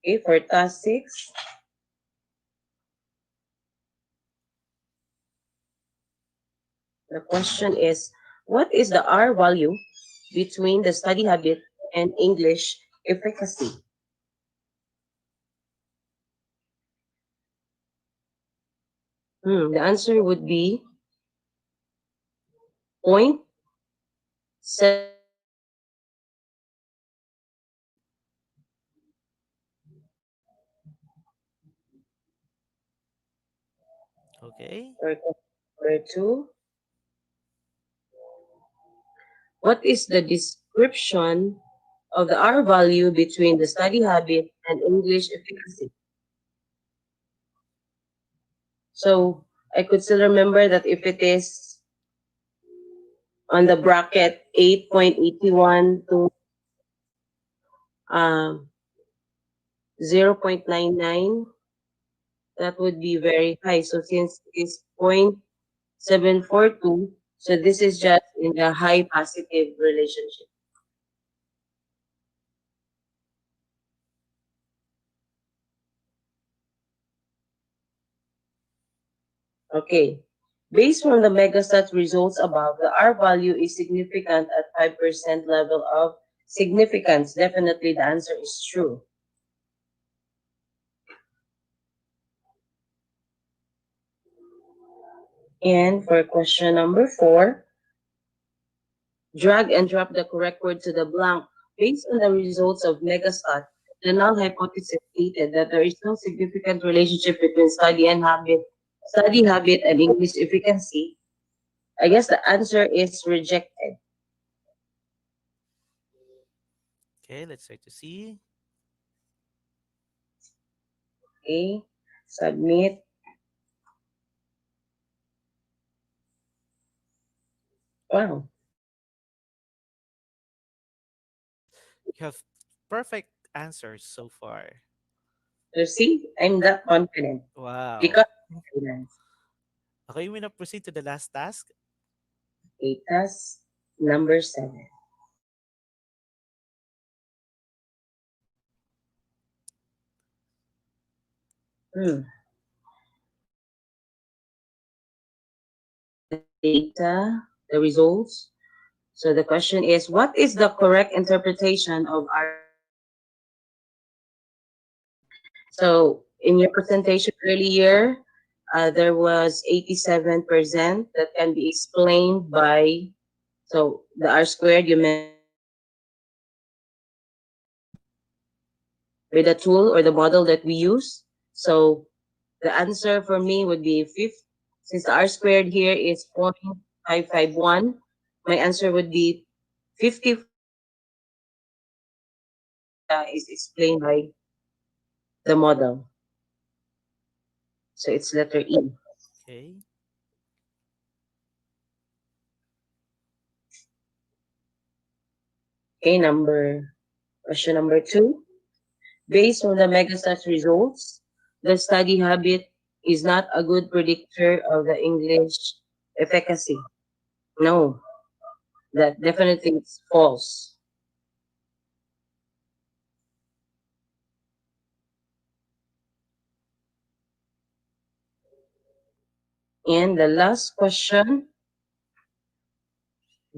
Okay, for task 6, the question is, what is the R value between the study habit and English efficacy? The answer would be 0.742. Okay, For number 2, what is the description of the R value between the study habit and English efficacy? So I could still remember that if it is on the bracket 8.81 to um, 0.99, that would be very high. So since it is 0.742, so this is just in the high positive relationship. Okay. Based from the Megastat results above, the R value is significant at 5% level of significance. Definitely the answer is true. And for question number 4, drag and drop the correct word to the blank. Based on the results of Megastat, the null hypothesis stated that there is no significant relationship between study habit and English efficacy. I guess the answer is rejected. okay, let's try to see. Okay, submit. Wow. You have perfect answers so far. So see, I'm that confident Wow. because of finance. Okay, we now proceed to the last task. Okay, task number 7. Hmm. The data, the results. So the question is, what is the correct interpretation of R value? So in your presentation earlier, there was 87% that can be explained by, so the R squared you mentioned with the tool or the model that we use. So the answer for me would be fifth. Since the R squared here is 0.551, my answer would be 54% of the data is explained by the model. So it's letter E. Okay. Okay, question number 2. Based on the megastats results, the study habit is not a good predictor of the English efficacy. No, that definitely is false. And the last question,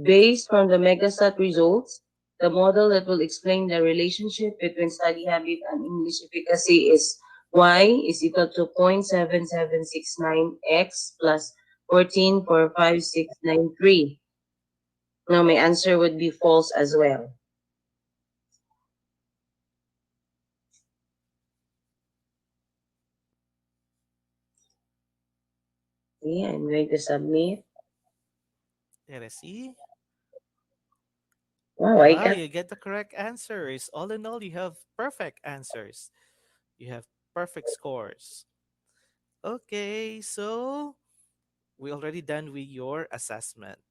based from the megastat results, the model that will explain the relationship between study habit and English efficacy is y is equal to 0.7769x plus 14.45693. Now my answer would be false as well. Okay, I'm going to submit. Let us see. Wow, I Wow, can. you get the correct answers. All in all, you have perfect answers. You have perfect scores. Okay, so we already done with your assessment.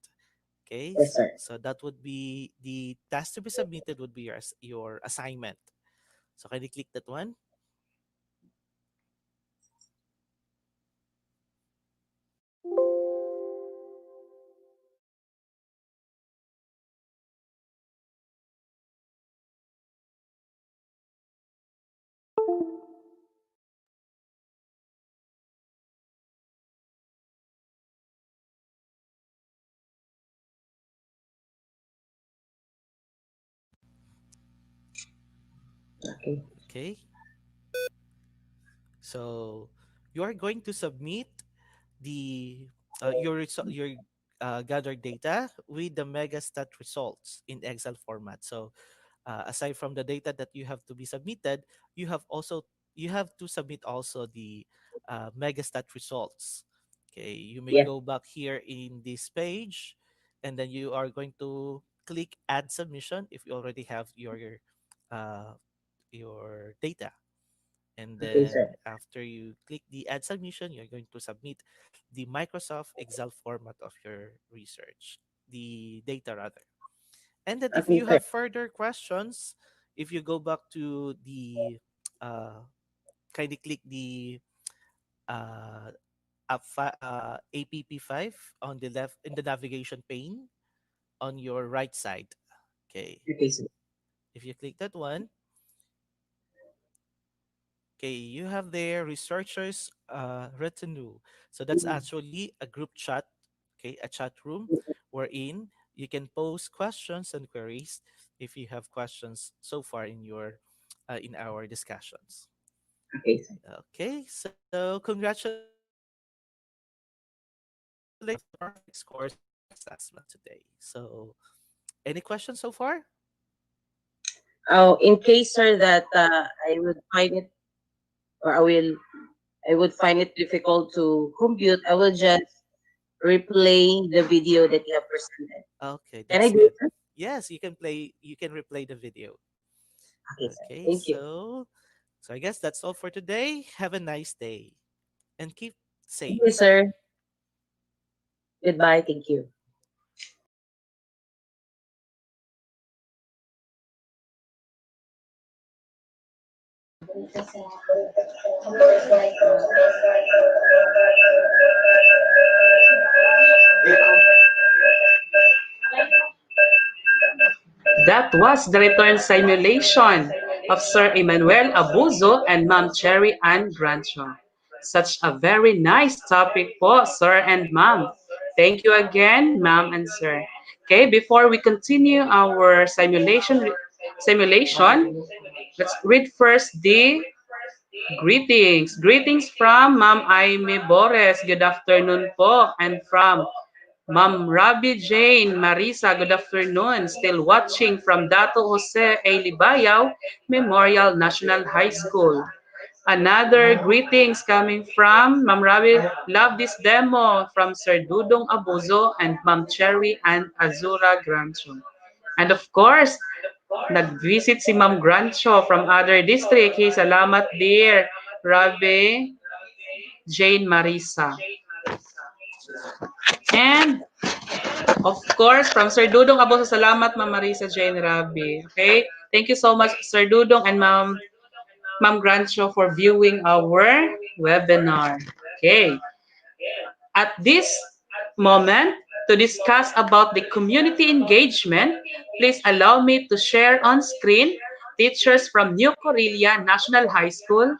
Okay, Yes, sir. so that would be the task to be submitted would be your assignment. So can you click that one? Okay. Okay, so you are going to submit the your gathered data with the megastat results in Excel format. So aside from the data that you have to be submitted, you have to submit also the megastat results. Okay, you may Yes, go back here in this page, and then you are going to click add submission if you already have uh, your data. And okay, then sir. after you click the add submission, you're going to submit the Microsoft Excel format of your research, the data rather. And then if Okay, you sir. have further questions, if you go back to the uh, kindly click the uh, APP5 on the left in the navigation pane on your right side. Okay. Okay, sir. If you click that one, okay, you have there researchers retinue. So that's actually a group chat, okay, a chat room wherein you can post questions and queries if you have questions so far in your in our discussions. Okay, sir. Okay, so congratulations on the perfect scores in your assessment today. So any questions so far? Oh, in case, sir, that I would find it, or I would find it difficult to compute, I will just replay the video that you have presented. Okay, Can I that's do it, good. sir? Yes, you can replay the video. Okay, sir. Okay, Thank you. so I guess that's all for today. Have a nice day and keep Thank you, safe. sir. Goodbye. Thank you. That was the return simulation of Sir Emmanuel Abuzo and Ma'am Cherry Ann Grancho. Such a very nice topic po, Sir and Ma'am. Thank you again, Ma'am and Sir. Okay, before we continue our simulation, let's read first the greetings. Greetings from Ma'am Aimee Bores. Good afternoon po. And from Ma'am Rabi Jane Marisa, good afternoon. Still watching from Dato Jose A. Libayaw Memorial National High School. Another greetings coming from Ma'am Rabi, love this demo from Sir Dudong Abuzo and Ma'am Cherry and Azura Grancho. And of course, nag-visit si Ma'am Grancho from other district. Hey, salamat dear, Rabi Jane Marisa. And Of course, from Sir Dudong Aboso, salamat Ma'am Marisa Jane Rabi. Okay? Thank you so much, Sir Dudong and Ma'am Grancho for viewing our webinar. Okay. At this moment, to discuss about the community engagement, please allow me to share on screen teachers from New Corelia National High School.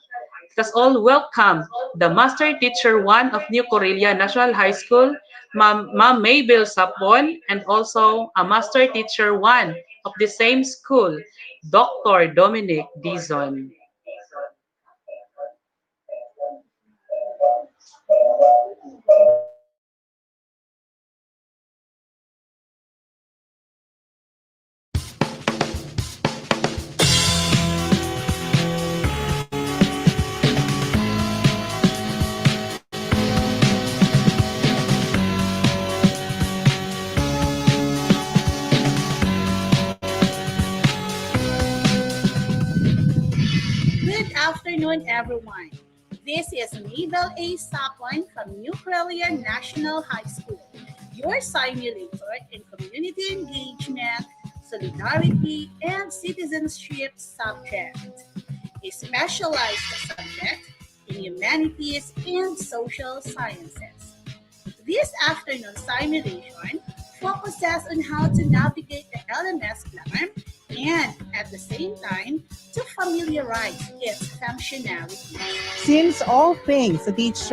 Let us all welcome the Master Teacher 1 of New Corelia National High School, Ma'am Maybel Sapon, and also a Master Teacher 1 of the same school, Dr. Dominic Dizon. Good afternoon, everyone. This is Mabel A. Sapon from New Corelia National High School, your simulator in community engagement, solidarity, and citizenship subject. A specialized subject in humanities and social sciences. This afternoon simulation focuses on how to navigate the LMS platform and, at the same time, to familiarize its functionality. Since all things teach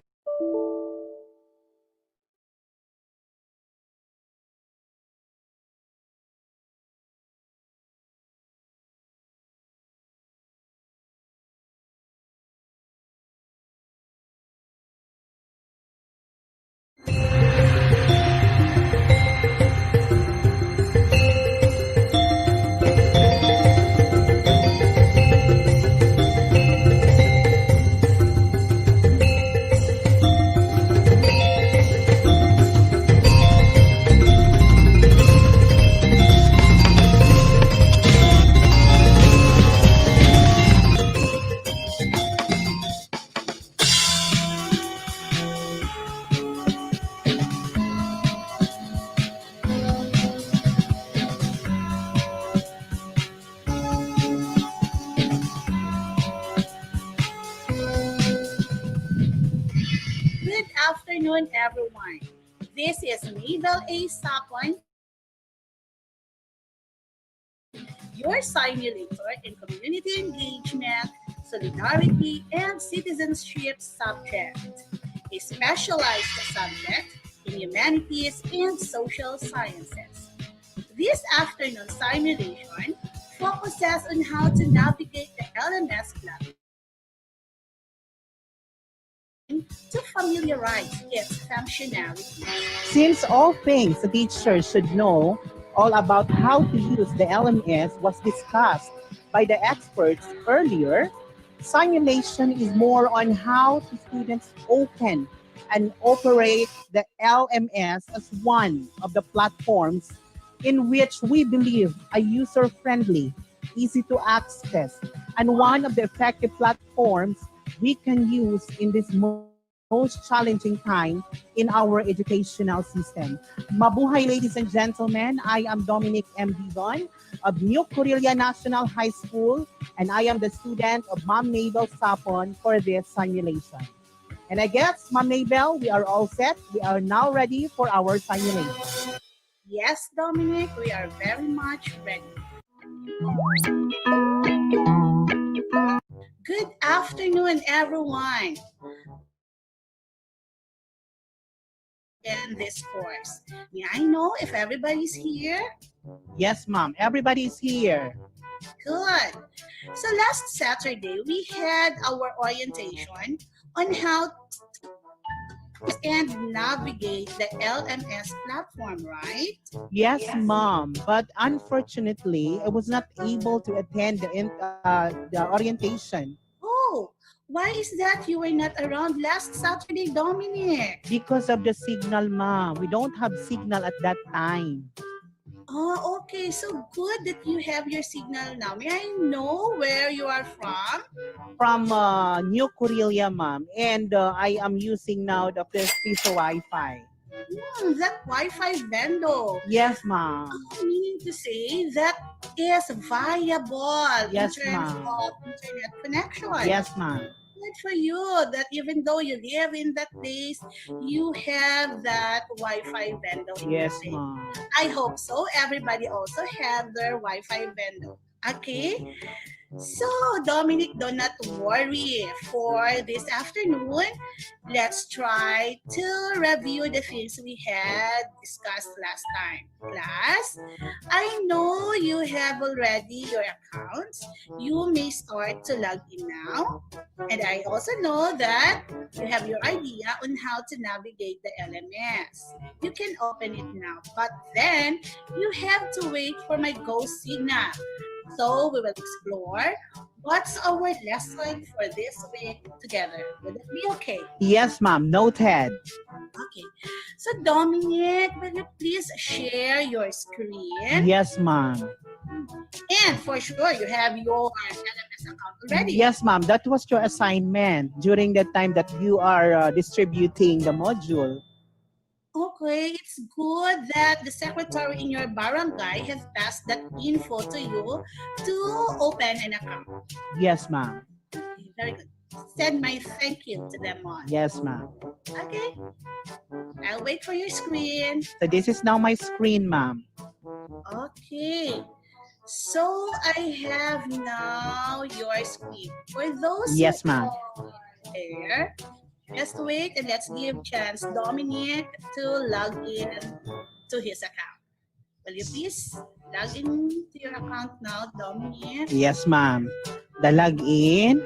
Good afternoon, everyone. This is Mabel A. Sapon from New Corelia National High School, your simulator in community engagement, solidarity, and citizenship subject. A specialized subject in humanities and social sciences. This afternoon simulation focuses on how to navigate the LMS platform and, at the same time, to familiarize its functionality. since all things a teacher should know all about how to use the LMS was discussed by the experts earlier, simulation is more on how the students open and operate the LMS as one of the platforms in which we believe a user-friendly, easy to access, and one of the effective platforms we can use in this most challenging time in our educational system. Mabuhay, ladies and gentlemen. I am Dominic M. Dizon of New Corelia National High School, and I am the student of Ma'am Mabel Sapon for this simulation. And I guess, Ma'am Mabel, we are all set. We are now ready for our simulation. Yes, Dominic, we are very much ready. Good afternoon, everyone. In this course, may I know if everybody's here? Yes, Ma'am. Everybody is here. Good. So last Saturday, we had our orientation on how and navigate the LMS platform, right? Yes, Mom. But unfortunately, I was not able to attend the orientation Oh, why is that you were not around last Saturday, Dominic? because of the signal, Mom. We don't have signal at that time. Oh, okay. So good that you have your signal now. May I know where you are from? From New Corelia, Ma'am. And I am using now the Piso Wi-Fi. That Wi-Fi vendor. Yes, ma'am. Meaning to say that is viable in Yes, terms ma'am. of internet connection. Yes, ma'am. Good for you that even though you live in that place, you have that Wi-Fi vendor in your Yes, place. ma'am. I hope so. Everybody also have their Wi-Fi vendor. Okay? So, Dominic, do not worry. For this afternoon, let's try to review the things we had discussed last time. Class, I know you have already your accounts. You may start to log in now. And I also know that you have your idea on how to navigate the LMS. You can open it now, but then you have to wait for my go signal. So we will explore what's our lesson for this week together. Would that be okay? Yes, ma'am. Noted. Okay. So Dominic, will you please share your screen? Yes, ma'am. And for sure, you have your LMS account already. Yes, ma'am. That was your assignment during the time that you are distributing the module. Okay, it's good that the secretary in your barangay has passed that info to you to open an account. Yes, ma'am. Okay, very good. Send my thank you to them all. Yes, ma'am. Okay, I'll wait for your screen. So this is now my screen, ma'am. Okay, so I have now your screen. For those who Yes, ma'am. are there, just wait and let's give chance Dominic to log in to his account. Will you please log in to your account now, Dominic? Yes, ma'am. The login,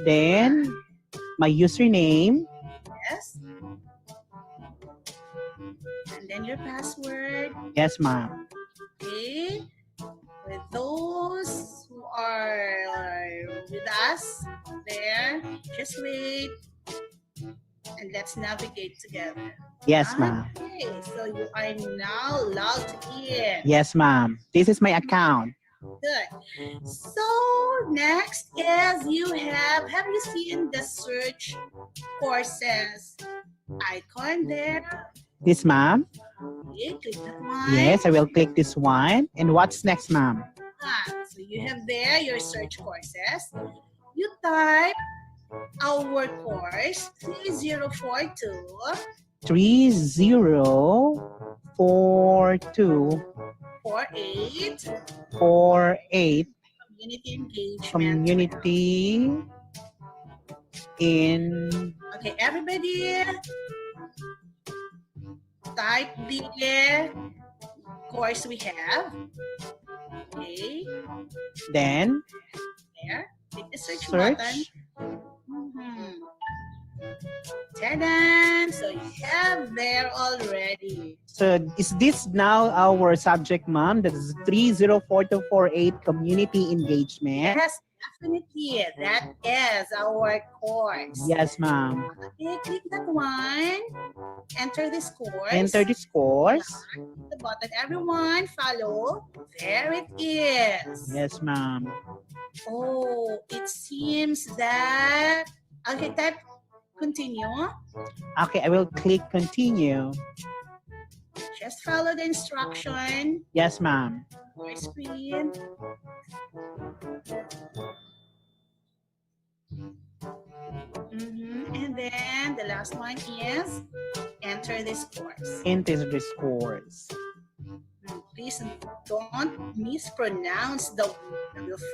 then my username. Yes. And then your password. Yes, ma'am. Okay. With those who are with us there, just wait and let's navigate together. Yes, ma'am. Okay, so you are now logged in. Yes, ma'am. This is my account. Good. So next is have you seen the search courses icon there? This, ma'am. Okay, click that one. Yes, I will click this one. And what's next, ma'am? So you have there your search courses. You type our course 3042 3042 48 48 community engagement. community in Okay, everybody type the course we have. Okay, then there. Click the search button. search. Mhm. Ta-da! So you have there already. So is this now our subject, ma'am? That is 304248 community engagement. Yes, definitely. That is our course. Yes, ma'am. Okay, click that one. Enter this course. Enter this course. The button. Everyone follow. There it is. Yes, ma'am. Oh, it seems that. Okay, type continue. Okay, I will click continue. Just follow the instruction. Yes, ma'am. Your screen. And then the last one is enter this course. Enter this course. Please don't mispronounce the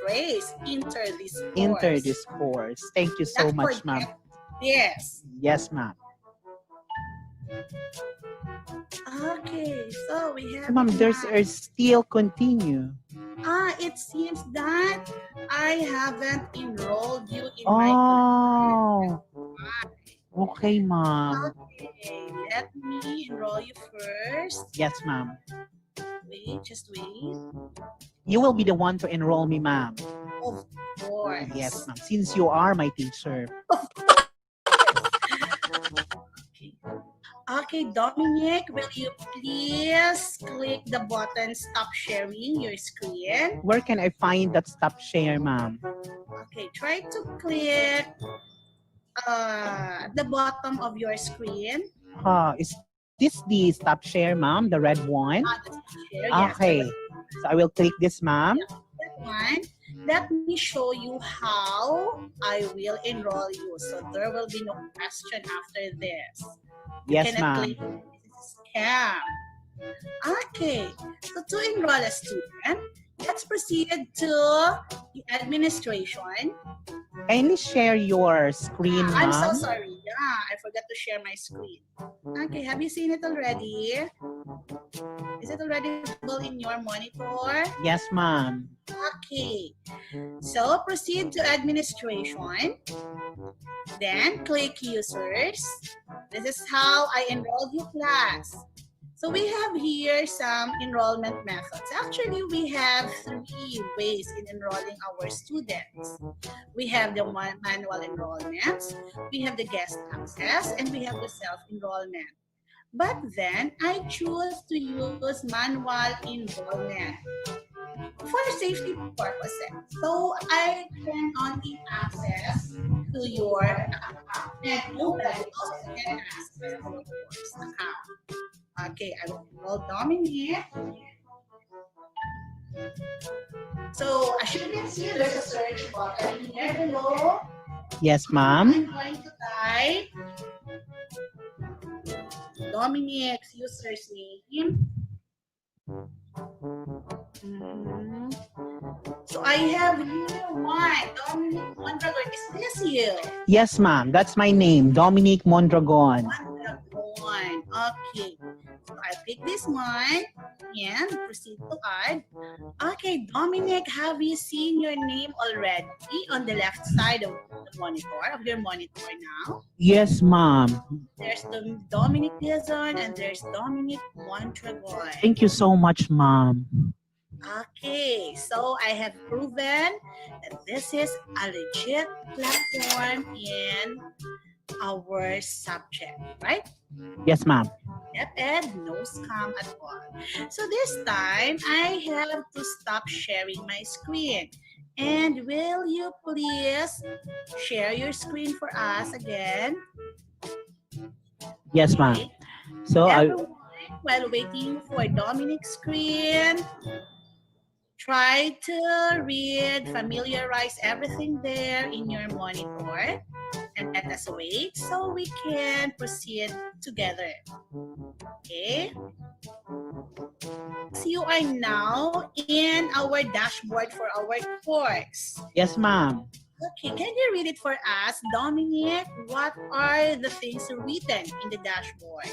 phrase enter this course. Enter this course. Thank you so Not much, ma'am. forget. Yes. Yes, ma'am. Okay, so we have. Ma'am, there's now. a still continue. It seems that I haven't enrolled you in my Oh, okay, ma'am. Okay, let me enroll you first. Yes, ma'am. Wait, just wait. You will be the one to enroll me, ma'am. Of course. Yes, ma'am. Since you are my teacher. Okay, Dominic, will you please click the button stop sharing your screen? Where can I find that stop share, ma'am? Okay, try to click the bottom of your screen. Is this the stop share, ma'am? The red one? Ah, the stop share, yes, the Okay. red. So I will click this, ma'am. Yeah, that one. Let me show you how I will enroll you. So there will be no question after this. You Yes, cannot ma'am. claim this is a scam. Okay, so to enroll a student, let's proceed to the administration. Kindly share your screen, I'm so ma'am. sorry. Yeah, I forgot to share my screen. Okay, have you seen it already? Is it already visible in your monitor? Yes, ma'am. Okay, so proceed to administration, then click users. This is how I enrolled you class. So we have here some enrollment methods. Actually, we have three ways in enrolling our students. We have the manual enrollments, we have the guest access, and we have the self-enrollment. But then I choose to use manual enrollment for safety purposes. So I can only access to your account, and nobody else can access our course account. Okay, I will enroll Dominic. So as you can see, there's a search button here below. Yes, I'm ma'am. going to type Dominic's user's name. Mhm. So I have here one, Dominic Mondragon. Is this you? Yes, ma'am. That's my name, Dominic Mondragon. Mondragon. Okay. So I pick this one and proceed to add. Okay, Dominic, have you seen your name already on the left side of the monitor, of your monitor now? Yes, ma'am. There's the Dominic Dizon and there's Dominic Mondragon. Thank you so much, ma'am. Okay, so I have proven that this is a legit platform in our subject, right? Yes, ma'am. Yep, and no scam at all. So this time, I have to stop sharing my screen. And will you please share your screen for us again? Yes, ma'am. Okay. So I Everyone, while waiting for Dominic's screen, try to read, familiarize everything there in your monitor, and let us wait so we can proceed together. Okay? You are now in our dashboard for our course. yes, ma'am. Okay, can you read it for us, Dominic? What are the things written in the dashboard?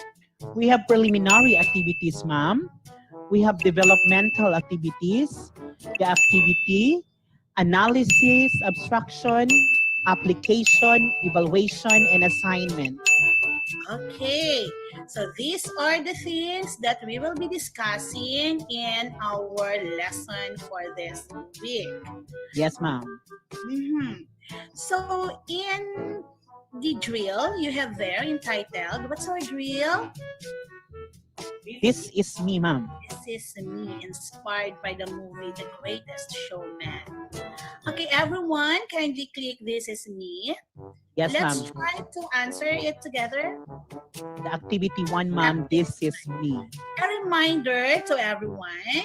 We have preliminary activities, ma'am. We have developmental activities, the activity, analysis, abstraction, application, evaluation, and assignment. Okay, so these are the things that we will be discussing in our lesson for this week. Yes, ma'am. Mhm. So in the drill you have there entitled, what's our drill? This is me, ma'am. This is me, inspired by the movie The Greatest Showman. Okay, everyone, kindly click This Is Me. Yes, Let's ma'am. try to answer it together. The activity one, ma'am. This is me. A reminder to everyone,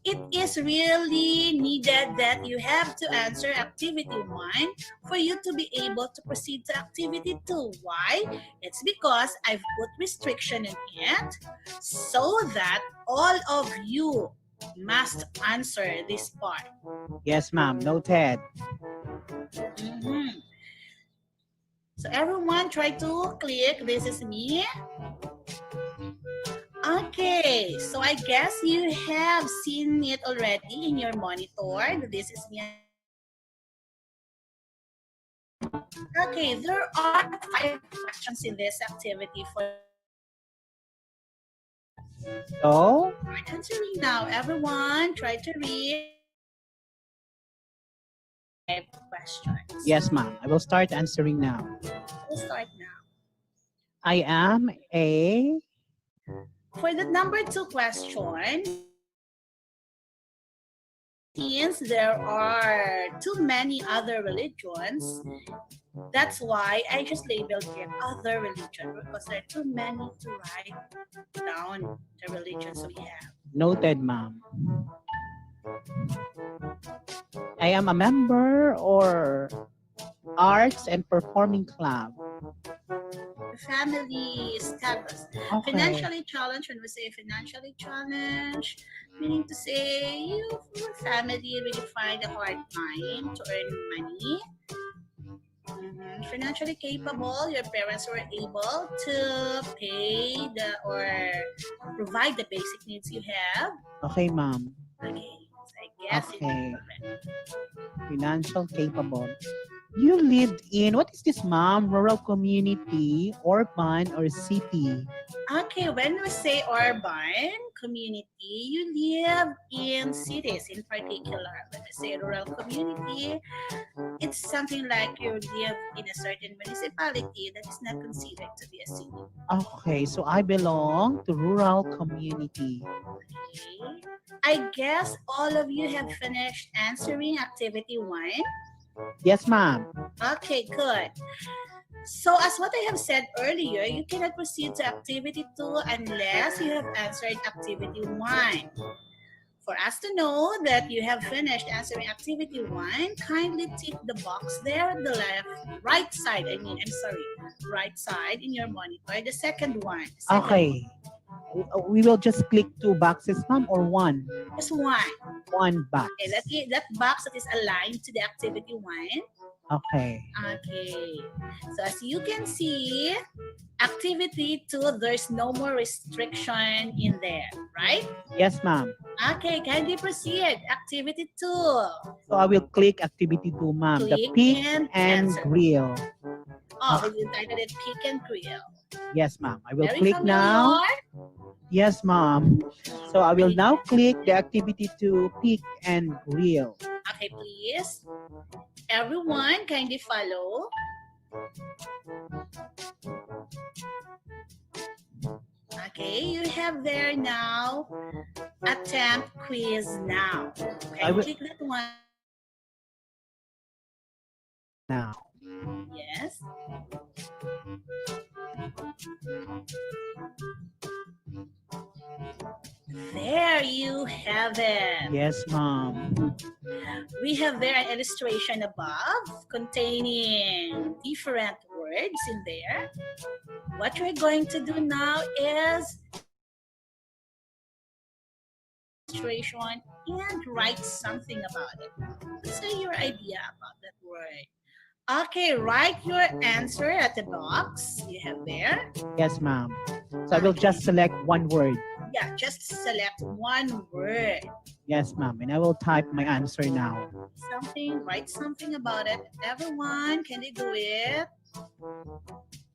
it is really needed that you have to answer activity 1 for you to be able to proceed to activity 2. Why? It's because I've put restriction in it so that all of you must answer this part. Yes, ma'am. Noted. Mhm. So everyone try to click This Is Me. Okay, so I guess you have seen it already in your monitor. This is me activity. Okay, there are 5 questions in this activity for So, answering now. Everyone, try to read. 5 questions. yes, ma'am. I will start answering now. We'll start now. I am a For the number 2 question, Since there are too many other religions, that's why I just labeled it other religion because there are too many to write down the religions we have. Noted, ma'am. I am a member or arts and performing club. Family status. Okay. Financially challenged, when we say financially challenged, meaning to say your family really find a hard time to earn money. Financially capable, your parents were able to pay the or provide the basic needs you have. Okay, ma'am. Okay, so I guess you Okay. correct. Financial capable. You lived in, what is this, ma'am? Rural community, urban, or city? Okay, when we say urban community, you live in cities in particular. When we say rural community, it's something like you live in a certain municipality that is not considered to be a city. Okay, so I belong to rural community. Okay. I guess all of you have finished answering activity one. Yes, ma'am. Okay, good. So, as what I have said earlier, you cannot proceed to activity 2 unless you have answered activity 1. For us to know that you have finished answering activity 1, kindly tick the box there at the right side. I'm sorry, right side in your monitor. The second one. The second one. Okay. We will just click two boxes, ma'am, or one? Just one. One box. Okay, that box that is aligned to the activity 1. Okay. Okay. So as you can see, activity 2, there's no more restriction in there, right? Yes, ma'am. Okay, kindly proceed. Activity 2. So I will click activity 2, ma'am. The Click pick and and cancel. grill. Oh, Okay. we entitled it Pick and Grill. Yes, ma'am. I will Very click now. familiar. Yes, ma'am. So I will Pick. now click the activity to pick and grill. Okay, please. Everyone, kindly follow. Okay, you have there now attempt quiz now. I Okay, will click that one. now. Yes. There you have it. Yes, ma'am. We have there an illustration above containing different words in there. What we're going to do now is illustration and write something about it. Say your idea about that word. Okay, write your answer at the box you have there. Yes, ma'am. So I will just select one word. Yeah, just select one word. Yes, ma'am. And I will type my answer now. Write something about it. Everyone, can you do it?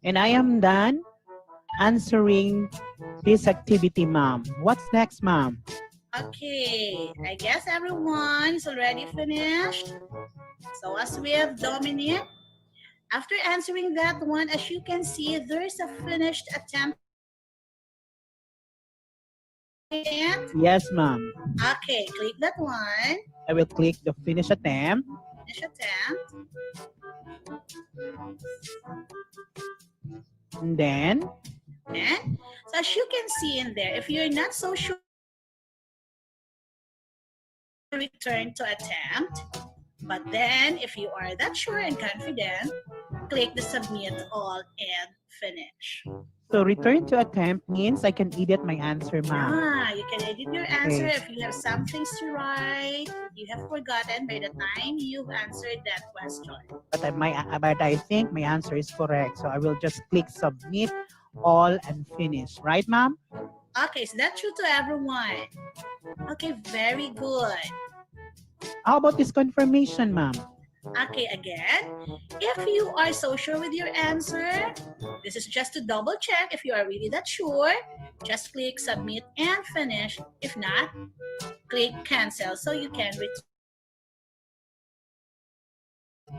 And I am done answering this activity, ma'am. What's next, ma'am? Okay, I guess everyone is already finished. So as with Dominic, after answering that one, as you can see, there is a finished attempt. Yes, ma'am. Okay, click that one. I will click the finish attempt. Finish attempt. And then, And so as you can see in there, if you're not so sure, return to attempt. But then, if you are that sure and confident, click the submit all and finish. so return to attempt means I can edit my answer, ma'am. Ah, you can edit your answer Okay. if you have some things to write, you have forgotten by the time you've answered that question. But I think my answer is correct. So I will just click submit all and finish. Right, ma'am? Okay, so that's true to everyone. Okay, very good. How about this confirmation, ma'am? Okay, again, if you are so sure with your answer, this is just to double check if you are really that sure. Just click submit and finish. If not, click cancel so you can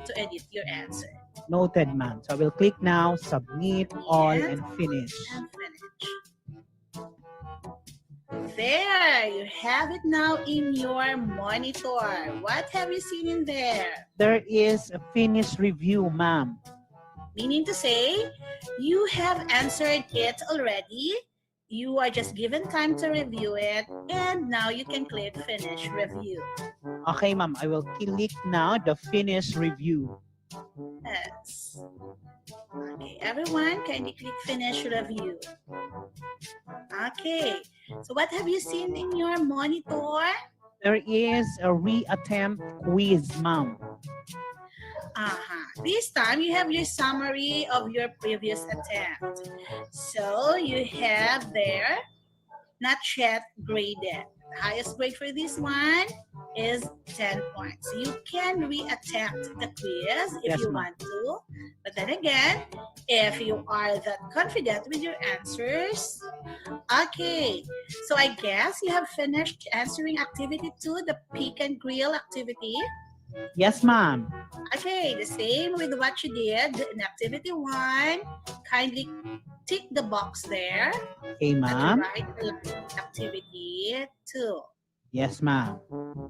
to edit your answer. Noted, ma'am. So I will click now, submit all Yes. and finish. And finish. There, you have it now in your monitor. What have you seen in there? There is a finished review, ma'am. Meaning to say, you have answered it already. You are just given time to review it, and now you can click finish review. Okay, ma'am. I will click now the finish review. Yes. Okay, everyone, kindly click finish review. Okay, so what have you seen in your monitor? There is a reattempt quiz, ma'am. This time you have your summary of your previous attempt. So you have there not yet graded. The highest grade for this one is 10 points. You can reattempt the quiz if Yes, you ma'am. want to. But then again, if you are that confident with your answers, okay. So I guess you have finished answering activity 2, the pick and grill activity. Yes, ma'am. Okay, the same with what you did in activity 1. Kindly tick the box there Okay, at the ma'am. right activity 2. Yes, ma'am.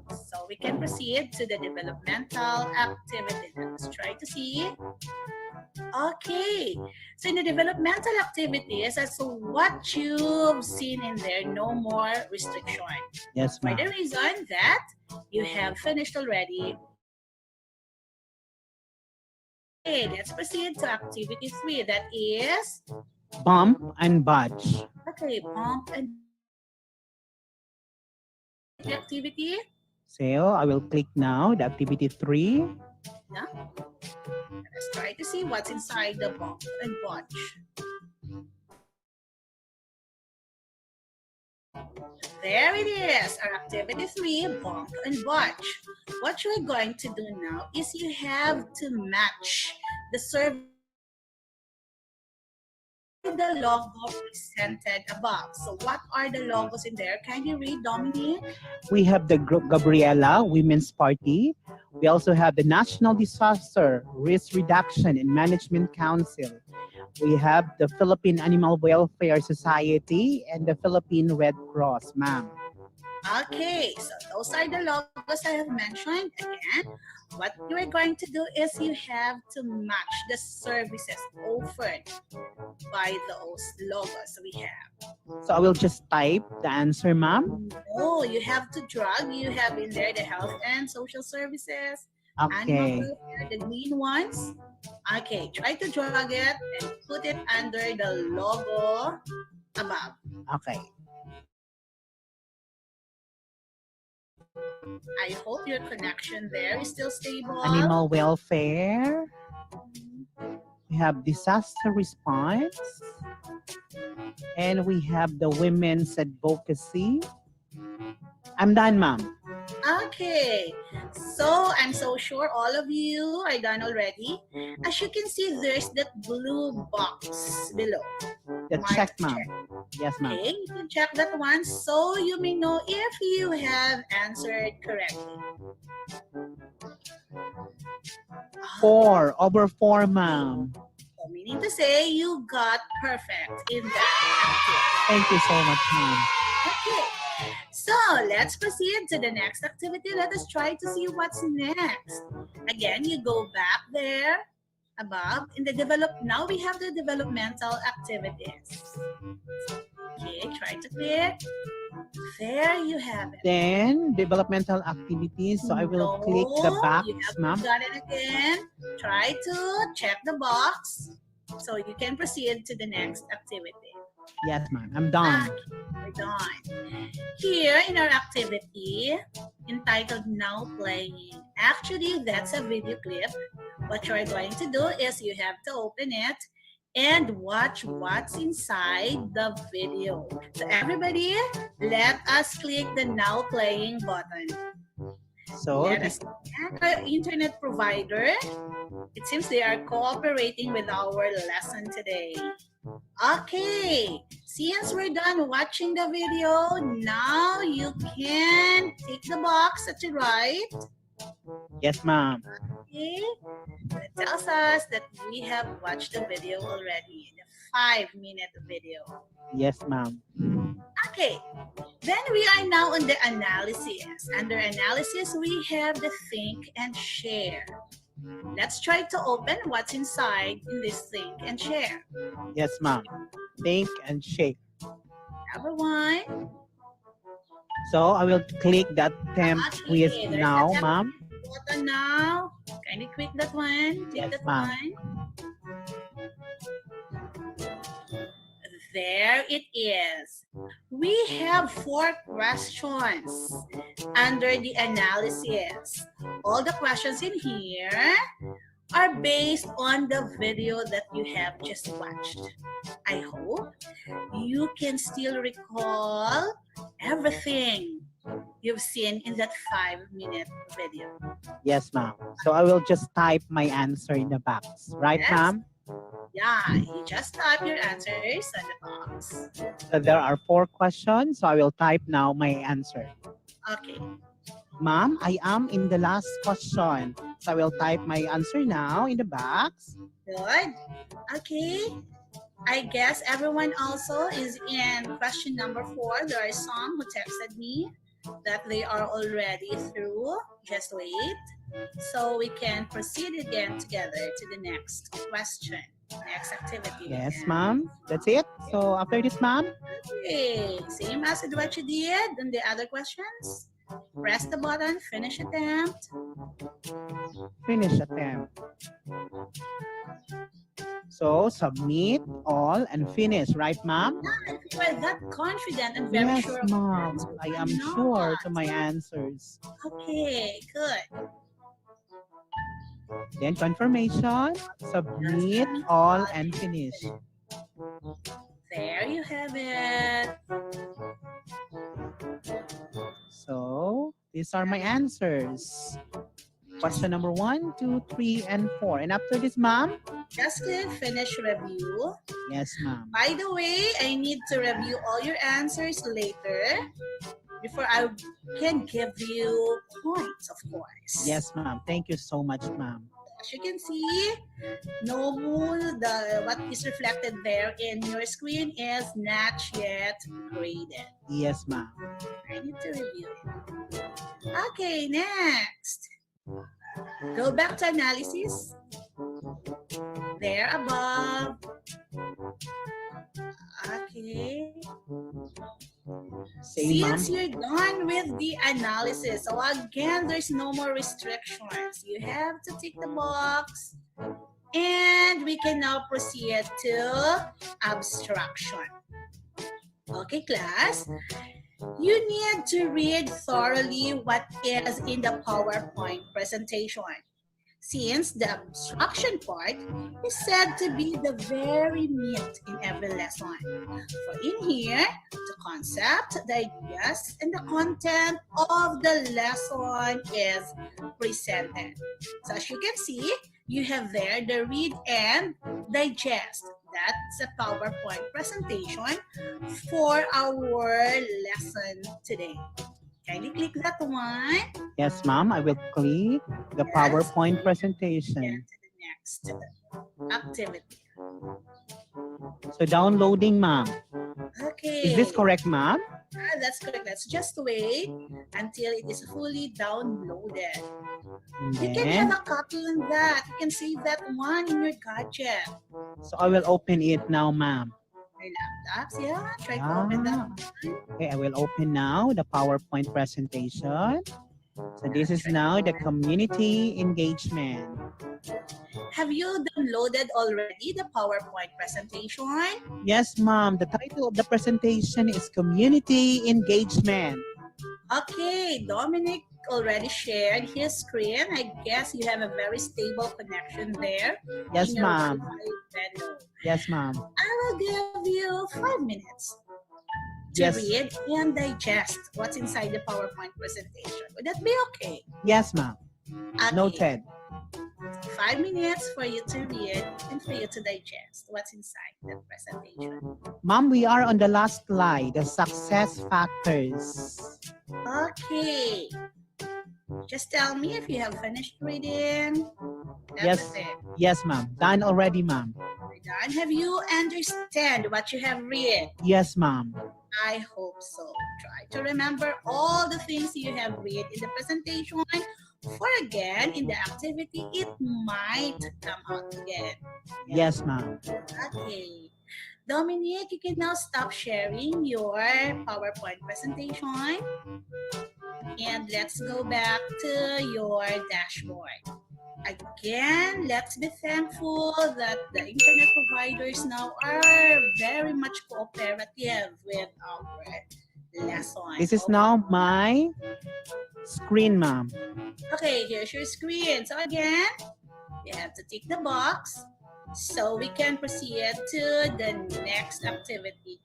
So we can proceed to the developmental activity. Let's try to see. Okay, so in the developmental activities, as what you've seen in there, no more restriction. Yes, For ma'am. the reason that you have finished already. Okay, let's proceed to activity 3. That is, Bump and budge. okay, pump and click the activity. So I will click now the activity 3. Yeah. Let's try to see what's inside the bump and bunch. There it is, our activity 3, bump and bunch. What you're going to do now is you have to match the services by the logo presented above. So what are the logos in there? Can you read, Dominique? We have the Gabriela Women's Party. We also have the National Disaster Risk Reduction and Management Council. We have the Philippine Animal Welfare Society and the Philippine Red Cross, ma'am. Okay, so those are the logos I have mentioned. Again, what you are going to do is you have to match the services offered by those logos we have. So I will just type the answer, ma'am. No, you have to drag. You have in there the health and social services, animal Okay. welfare, the green ones. Okay, try to drag it and put it under the logo above. Okay. I hope your connection there is still stable. Animal welfare. We have disaster response. And we have the women's advocacy. I'm done, ma'am. Okay, so I'm so sure all of you are done already. As you can see, there's that blue box below. The Marked check, ma'am. Yes, ma'am. Okay, you can check that one so you may know if you have answered correctly. 4 over 4, ma'am. So meaning to say you got perfect in that Thank you so much, ma'am. activity. Okay, so let's proceed to the next activity. Let us try to see what's next. Again, you go back there above in the develop. Now we have the developmental activities. Okay, try to click. There you have it. Then, developmental activities. So I will click the box, You have ma'am. to got it again. Try to check the box so you can proceed to the next activity. Yes, ma'am. I'm done. We're done. Here in our activity entitled Now Playing. Actually, that's a video clip. What you're going to do is you have to open it and watch what's inside the video. So everybody, let us click the Now Playing button. So, Let us check our internet provider. It seems they are cooperating with our lesson today. Okay, since we're done watching the video, now you can tick the box at the right. yes, ma'am. Okay, that tells us that we have watched the video already, the 5-minute video. Yes, ma'am. Okay, then we are now on the analysis. Under analysis, we have the think and share. Let's try to open what's inside in this think and share. Yes, ma'am. Think and shake. Number one. So I will click that temp quiz Okay, there's the now, tap ma'am. button now. Kindly click that one. Click Yes, that ma'am. one. There it is. We have 4 questions under the analysis. All the questions in here are based on the video that you have just watched. I hope you can still recall everything you've seen in that 5-minute video. Yes, ma'am. So I will just type my answer in the box. Right, Yes? ma'am? Yeah, you just type your answers on the box. So there are 4 questions. So I will type now my answer. Okay, Ma'am, I am in the last question. So I will type my answer now in the box. good. Okay, I guess everyone also is in question number 4. There are some who texted me that they are already through. Just wait. So we can proceed again together to the next question, next activity. Yes, again. ma'am. That's it. So after this, ma'am, Okay, same as what you did on the other questions. Press the button, finish attempt. finish attempt. So submit all and finish, right, ma'am? If you are that confident and very Yes, sure of your ma'am. answer, I why am not? sure to my answers. Okay, good. Then confirmation, submit all and finish. There you have it. So these are my answers. Question number 1, 2, 3, and 4. And after this, ma'am? Just click finish review. Yes, ma'am. By the way, I need to review all your answers later before I can give you points, of course. Yes, ma'am. Thank you so much, ma'am. As you can see, Noble, what is reflected there in your screen is not yet graded. Yes, ma'am. I need to review it. Okay, next. Go back to analysis. There above. Okay. Say, ma'am. Since you're done with the analysis, so again, there's no more restrictions. You have to tick the box. And we can now proceed to abstraction. Okay, class. You need to read thoroughly what is in the PowerPoint presentation, since the abstraction part is said to be the very meat in every lesson. For in here, the concept, the ideas, and the content of the lesson is presented. So as you can see, you have there the read and digest. That's a PowerPoint presentation for our lesson today. Kindly click that one. Yes, ma'am. I will click the Yes. PowerPoint And presentation. to the next activity. So downloading, ma'am. Okay. Is this correct, ma'am? That's correct. Let's just wait until it is fully downloaded. And You can then, have a copy on that. You can save that one in your gadget. so I will open it now, ma'am. Your laptops, yeah. Try to open that. Okay, I will open now the PowerPoint presentation. So this is now the community engagement. Have you downloaded already the PowerPoint presentation? Yes, ma'am. The title of the presentation is Community Engagement. Okay, Dominic already shared his screen. I guess you have a very stable connection there. Yes, in your ma'am. Wi-Fi venue. Yes, ma'am. I will give you 5 minutes to Yes. read and digest what's inside the PowerPoint presentation. Would that be okay? Yes, ma'am. Okay. Noted. 5 minutes for you to read and for you to digest what's inside the presentation. Ma'am, we are on the last slide, the success factors. Okay. Just tell me if you have finished reading. Yes. Everything. Yes, ma'am. Done already, ma'am. Done. Have you understand what you have read? Yes, ma'am. I hope so. Try to remember all the things you have read in the presentation. For again, in the activity, it might come out again. Yes, ma'am. Okay. Dominic, you can now stop sharing your PowerPoint presentation and let's go back to your dashboard. Again, let's be thankful that the internet providers now are very much cooperative with our lesson. This is now my screen, ma'am. Okay, here's your screen. So again, you have to tick the box so we can proceed to the next activity.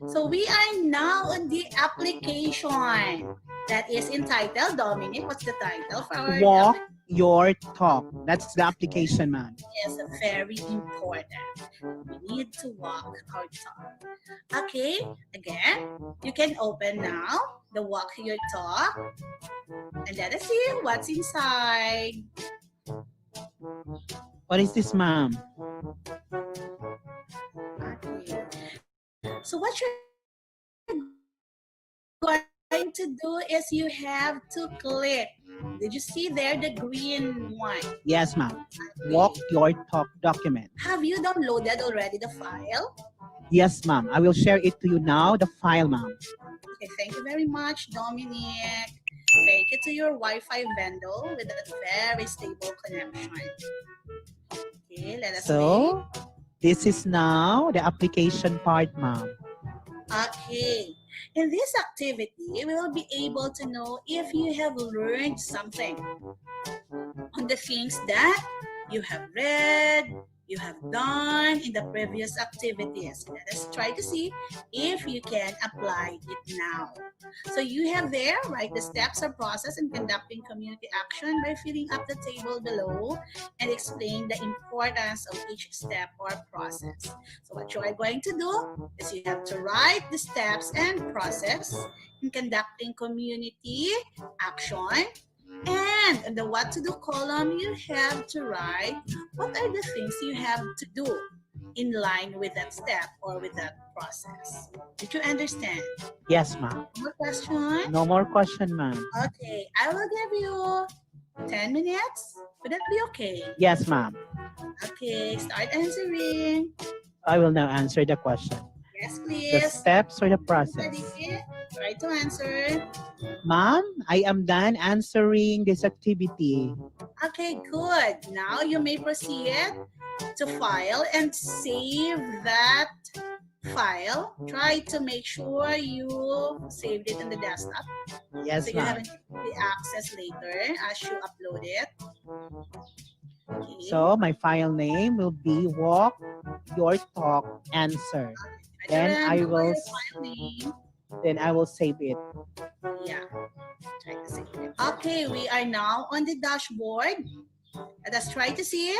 So we are now on the application that is entitled, Dominic, what's the title for our Walk application? your talk. That's the application, ma'am. Is very important. We need to walk our talk. Okay, again, you can open now the walk your talk and let us see what's inside. What is this, ma'am? Okay. So what you're going to do is you have to click. Did you see there the green one? Yes, ma'am. Okay. Walk your talk document. Have you downloaded already the file? Yes, ma'am. I will share it to you now, the file, ma'am. Okay, thank you very much, Dominic. Take it to your Wi-Fi vendor with a very stable connection. Okay, let us wait. So, this is now the application part, ma'am. Okay. In this activity, we will be able to know if you have learned something on the things that you have read, you have done in the previous activities. Let us try to see if you can apply it now. So you have there, right, the steps or process in conducting community action by filling up the table below and explain the importance of each step or process. So what you are going to do is you have to write the steps and process in conducting community action, and in the what to do column, you have to write what are the things you have to do in line with that step or with that process. Did you understand? Yes, ma'am. More question? No more question, ma'am. Okay, I will give you 10 minutes. Would that be okay? Yes, ma'am. Okay, start answering. I will now answer the question. Yes, The please. steps or the process. Ready? Try to answer. Ma'am, I am done answering this activity. Okay, good. Now you may proceed to file and save that file. Try to make sure you saved it in the desktop Yes, so you ma'am. have the access later as you upload it. Okay. So, my file name will be Walk Your Talk Answer. Then I will file name. save it. Yeah. Try to save it. Okay, we are now on the dashboard. Let us try to see.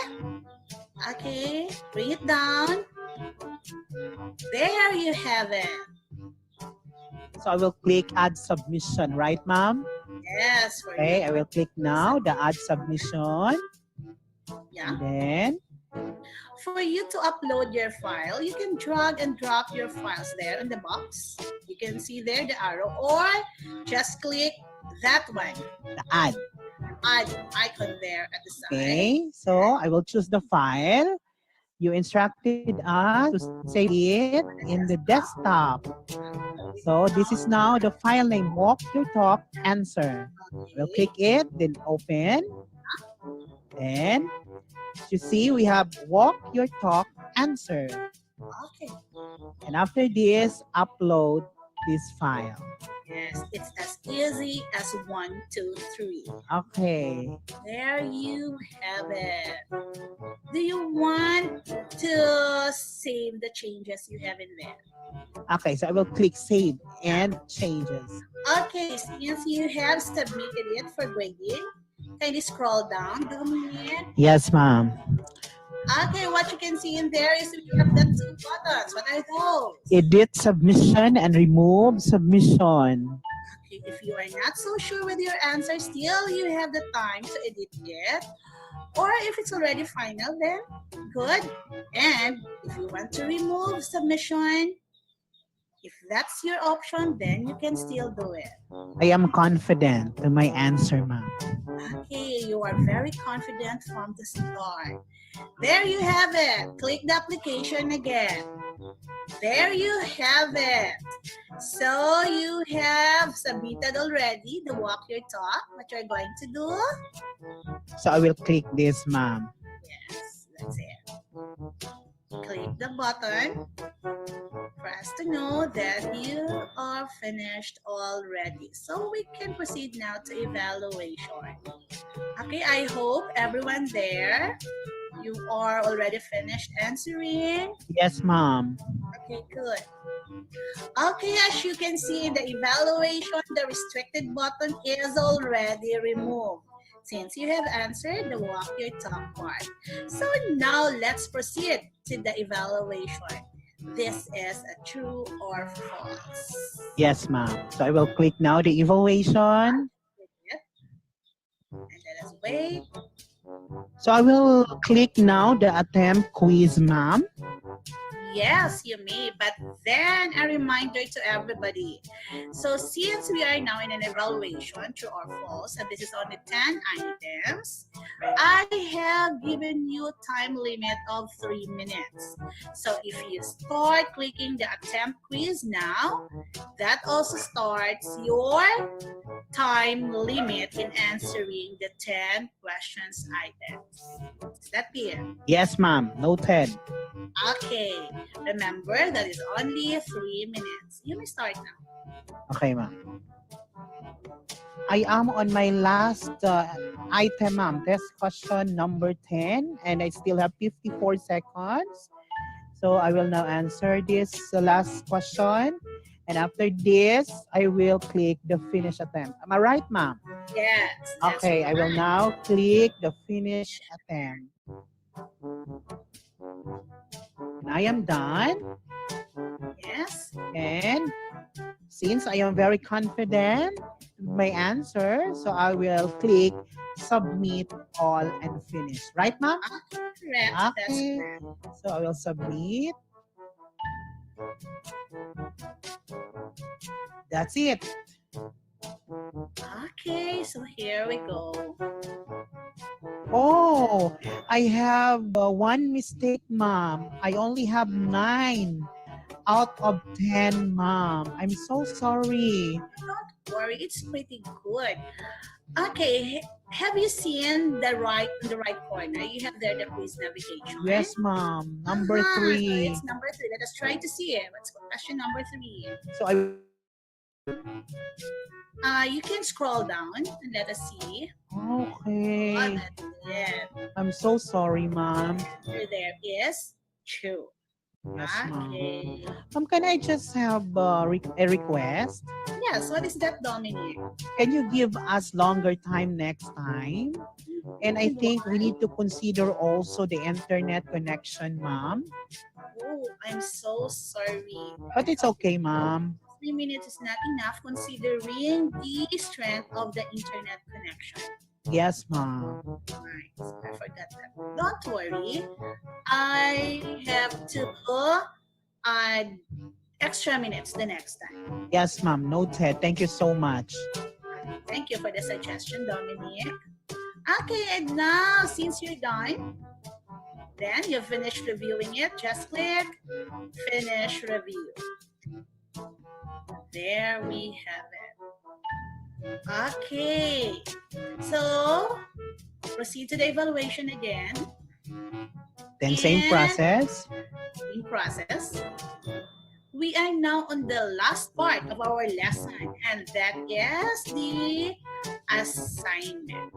Okay, bring it down. There you have it. So I will click Add Submission, right, ma'am? Yes, for Okay, you. I will click now the Add Submission. Yeah. Then, For you to upload your file, you can drag and drop your files there in the box. You can see there the arrow, or just click that one. the Add. Add icon there at the side. Okay, so I will choose the file. You instructed us to save it in the desktop. So this is now the file name, Walk Your Talk Answer. We'll Okay. click it, then open. Then, you see we have Walk Your Talk Answer. Okay. And after this, upload this file. Yes, it's as easy as 1, 2, 3. Okay. There you have it. Do you want to save the changes you have in there? Okay, so I will click Save and Changes. Okay, since you have submitted it for grading, kindly scroll down, Dominic. Yes, ma'am. Okay, what you can see in there is we have the 2 buttons. What are those? Edit submission and remove submission. Okay, if you are not so sure with your answer, still you have the time to edit it. Or if it's already final, then good. And if you want to remove submission, If that's your option, then you can still do it. I am confident to my answer, ma'am. Okay, you are very confident from the start. There you have it. Click the application again. There you have it. So you have submitted already the walk your talk. What you're going to do? So I will click this, ma'am. Yes, that's it. Click the button for us to know that you are finished already. So we can proceed now to evaluation. Okay, I hope everyone there, you are already finished answering. Yes, ma'am. Okay, good. Okay, as you can see in the evaluation, the restricted button is already removed since you have answered the walk your talk part. So now let's proceed to the evaluation. This is a true or false. Yes, ma'am. So I will click now the evaluation. And let us wait. So I will click now the attempt quiz, ma'am. Yes, you may, but then a reminder to everybody. So since we are now in an evaluation, true or false, and this is only 10 items, I have given you time limit of 3 minutes. So if you start clicking the attempt quiz now, that also starts your time limit in answering the 10 questions items. Is that clear? Yes, ma'am. Noted. Okay, remember that is only 3 minutes. You may start now. Okay, ma'am. I am on my last item, ma'am. Test question number 10, and I still have 54 seconds. So I will now answer this last question. And after this, I will click the finish attempt. Am I right, ma'am? Yes, that's Okay, I will right. now click the finish attempt. And I am done. Yes. And since I am very confident with my answer, so I will click submit all and finish. Right, ma'am? Correct. That's Okay. correct. So I will submit. That's it. Okay, so here we go. Oh, I have one mistake, ma'am. I only have 9 out of 10, ma'am. I'm so sorry. Don't worry, it's pretty good. Okay, have you seen the right corner? You have there the quiz navigation. Yes, ma'am. Number So 3. it's number 3. Let us try to see it. What's question number 3? So I You can scroll down and let us see. okay. Oh, that's it. I'm so sorry, ma'am. Answer there is true. Yes, ma'am. Okay. Can I just have a request? Yes, what is that, Dominic? Can you give us longer time next time? And I think we need to consider also the internet connection, ma'am. Oh, I'm so sorry. But it's okay, ma'am. 3 minutes is not enough considering the strength of the internet connection. Yes, ma'am. Right, I forgot that. Don't worry. I have to add extra minutes the next time. Yes, ma'am. Noted. Thank you so much. Thank you for the suggestion, Dominic. Okay, and now since you're done, then you finished reviewing it. Just click finish review. There we have it. Okay, so proceed to the evaluation again. Then same And process. in process. We are now on the last part of our lesson, and that is the assignment.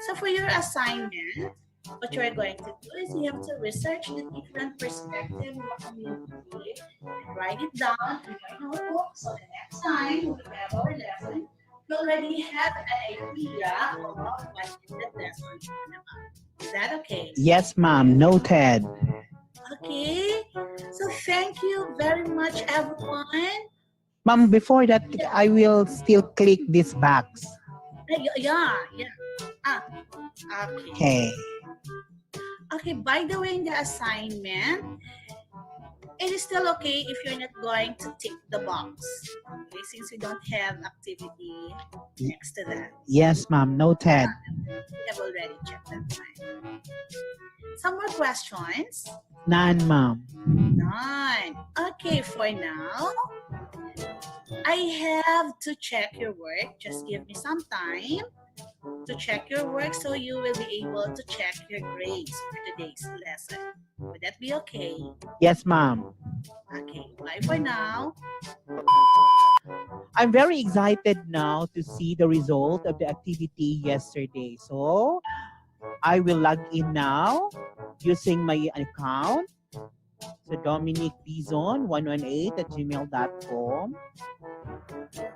So for your assignment, what you are going to do is you have to research the different perspective of a community and write it down in your notebook. So the next time we have our lesson, you already have an idea of what is the lesson about. Is that okay? Yes, ma'am. Noted. Okay. So thank you very much, everyone. Ma'am, before that, I will still click this box. Yeah. Ah, okay. Okay. Okay, by the way, in the assignment, It is still okay if you're not going to tick the box. Okay, since we don't have activity Y- next to that. Yes, ma'am. Noted. We have already checked that one. Some more questions? None, ma'am. None. Okay, for now, I have to check your work. Just give me some time to check your work so you will be able to check your grades for today's lesson. Would that be okay? Yes, ma'am. Okay, bye for now. I'm very excited now to see the result of the activity yesterday. So I will log in now using my account. So Dominic Bison 118 at gmail.com.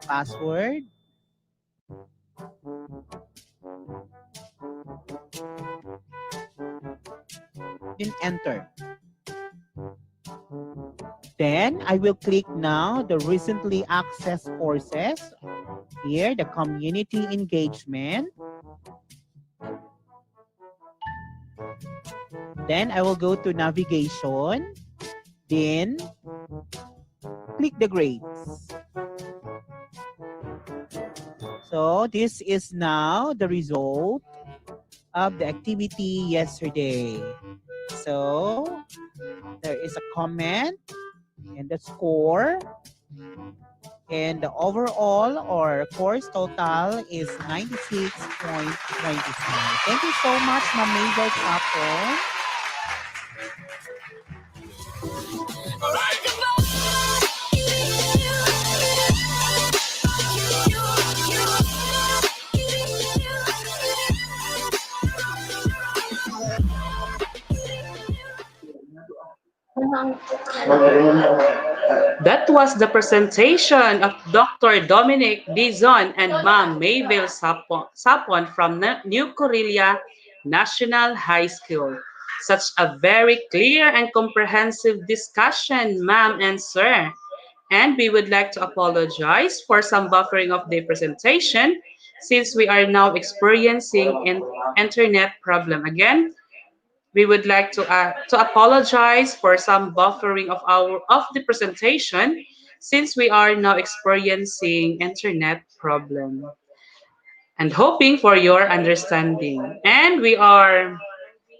Password. Then enter. Then I will click now the recently accessed courses. Here, the community engagement. Then I will go to navigation. Then click the grades. So this is now the result of the activity yesterday. So there is a comment and the score, and the overall or course total is 96.25. Thank you so much, Ma'am Mabel Chapon. That was the presentation of Dr. Dominic Dizon and Ma'am Mayville Sapon from New Corelia National High School. Such a very clear and comprehensive discussion, ma'am and sir. And we would like to apologize for some buffering of the presentation since we are now experiencing an internet problem. Again, we would like to apologize for some buffering of the presentation since we are now experiencing internet problem and hoping for your understanding. And we are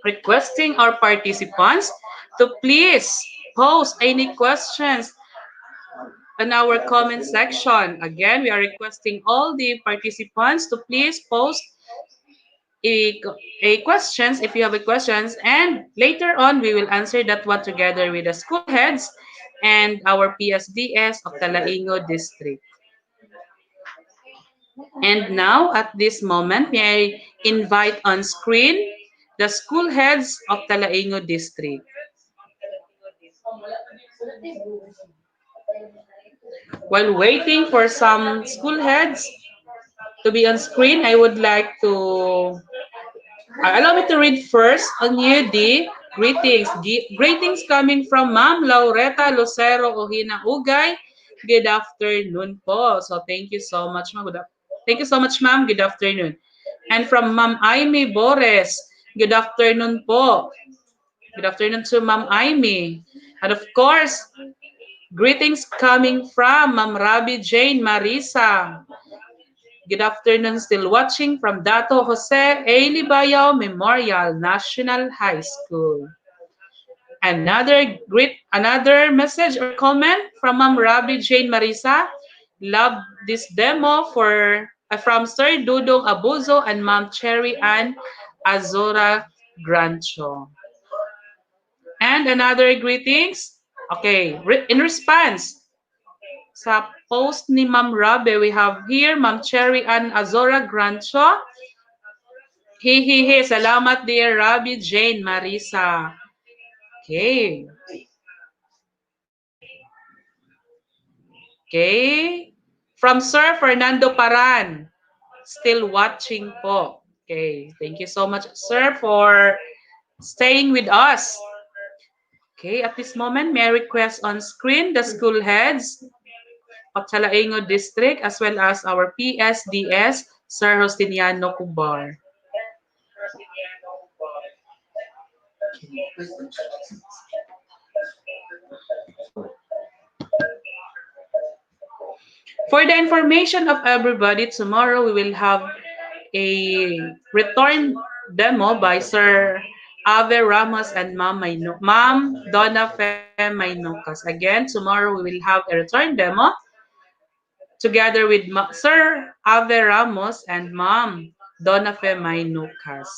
requesting our participants to please post any questions in our comment section. Again, we are requesting all the participants to please post a, a questions if you have a questions, and later on we will answer that one together with the school heads and our PSDS of Talaingod district. And now at this moment may I invite on screen the school heads of Talaingod district. While waiting for some school heads to be on screen, I would like to allow me to read first on you the greetings. Greetings coming from Ma'am Laureta Lucero Ohina Ugay. Good afternoon po. So thank you so much, ma'am. Thank you so much, ma'am. Good afternoon. And from Ma'am Aimee Bores. Good afternoon po. Good afternoon to Ma'am Aimee. And of course, greetings coming from Ma'am Rabi Jane Marisa. Good afternoon, still watching from Dato Jose A. Libayaw Memorial National High School. Another message or comment from Ma'am Rabi Jane Marisa. Love this demo from Sir Dudong Abuzo and Ma'am Cherry Ann Azora Grancho. And another greetings. Okay, in response sa post ni Ma'am Rabe, we have here Ma'am Cherry Ann Azora Grancho. He. Salamat dear Rabi Jane Marisa. Okay. Okay. From Sir Fernando Paran. Still watching po. Okay. Thank you so much, sir, for staying with us. Okay. At this moment, may I request on screen the school heads of Talaingod District as well as our PSDS, Sir Justiniano Cubar. For the information of everybody, tomorrow we will have a return demo by Sir Ave Ramos and Ma'am Donna Fe Mainocas. Again, tomorrow we will have a return demo together with Sir Ave Ramos and Ma'am Donna Fe Mainocas.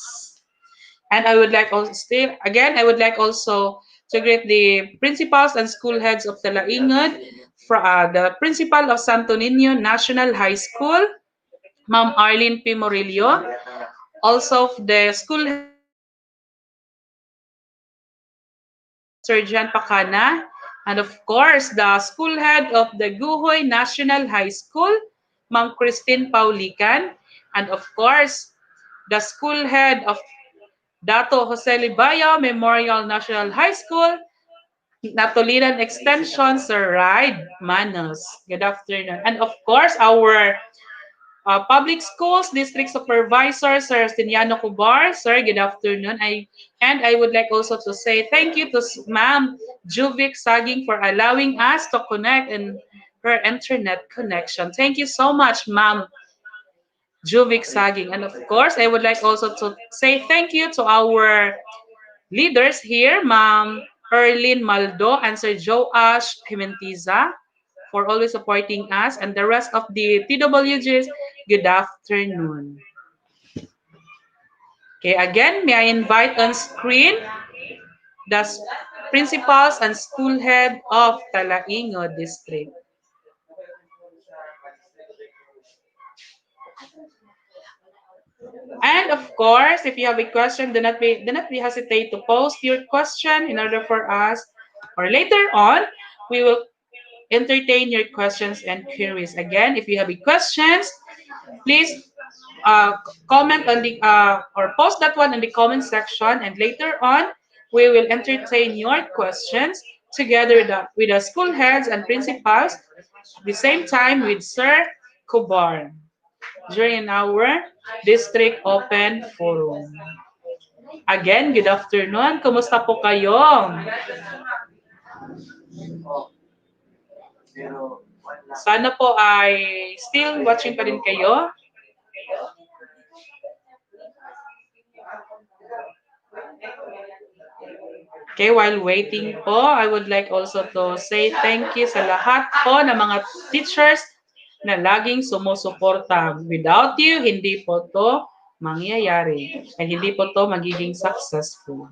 And I would like also still again I would like also to greet the principals and school heads of Talaingod, the principal of Santo Niño National High School, Ma'am Arlene P. Morillo, also the school head of Talaingod Elementary, Sir Jan Pacana, and of course the school head of the Guhoy National High School, Ma'am Christine Paulican, and of course the school head of Dato Jose Libayo Memorial National High School, Natolinan Extension, Sir Ride Manos. Good afternoon. And of course, our public schools district supervisor, Sir Stiniano Cubar. Sir, good afternoon. And I would like also to say thank you to Ma'am Juvic Saging for allowing us to connect in her internet connection. Thank you so much, Ma'am Juvic Saging. And of course, I would like also to say thank you to our leaders here, Ma'am Erlyn Maldo and Sir Joash Himentiza for always supporting us, and the rest of the TWGs, good afternoon. Okay, again, may I invite on screen the principals and school head of Talaingod District. And of course, if you have a question, do not be hesitate to post your question in order for us, or later on, we will entertain your questions and queries. Again, if you have any questions, please comment on the or post that one in the comment section, and later on we will entertain your questions together with the school heads and principals at the same time with Sir Kubar during our district open forum. Again, good afternoon. Kumusta po kayo? Sana po ay still watching pa rin kayo. Okay, while waiting po, I would like also to say thank you sa lahat po ng mga teachers na laging sumusuporta. Without you, hindi po to mangyayari. At hindi po to magiging successful.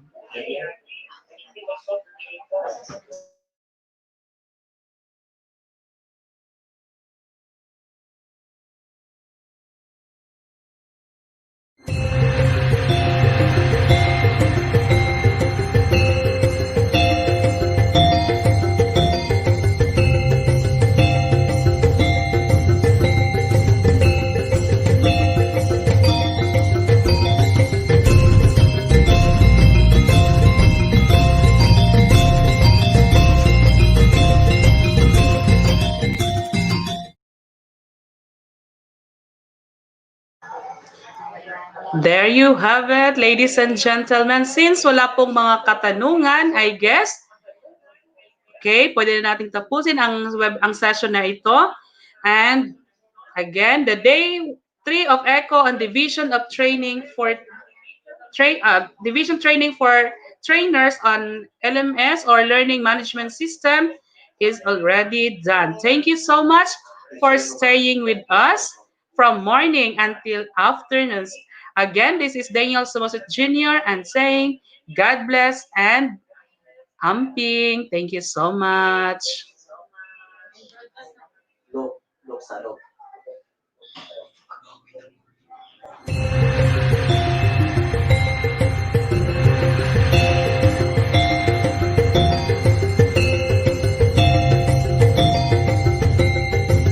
There you have it, ladies and gentlemen. Since wala pong mga katanungan, I guess, okay, pwede na nating tapusin ang session na ito. And again, the day 3 of ECHO on division training for trainers on LMS or learning management system is already done. Thank you so much for staying with us from morning until afternoons. Again, this is Daniel Somoset Jr. and saying God bless and amping. Thank you so much.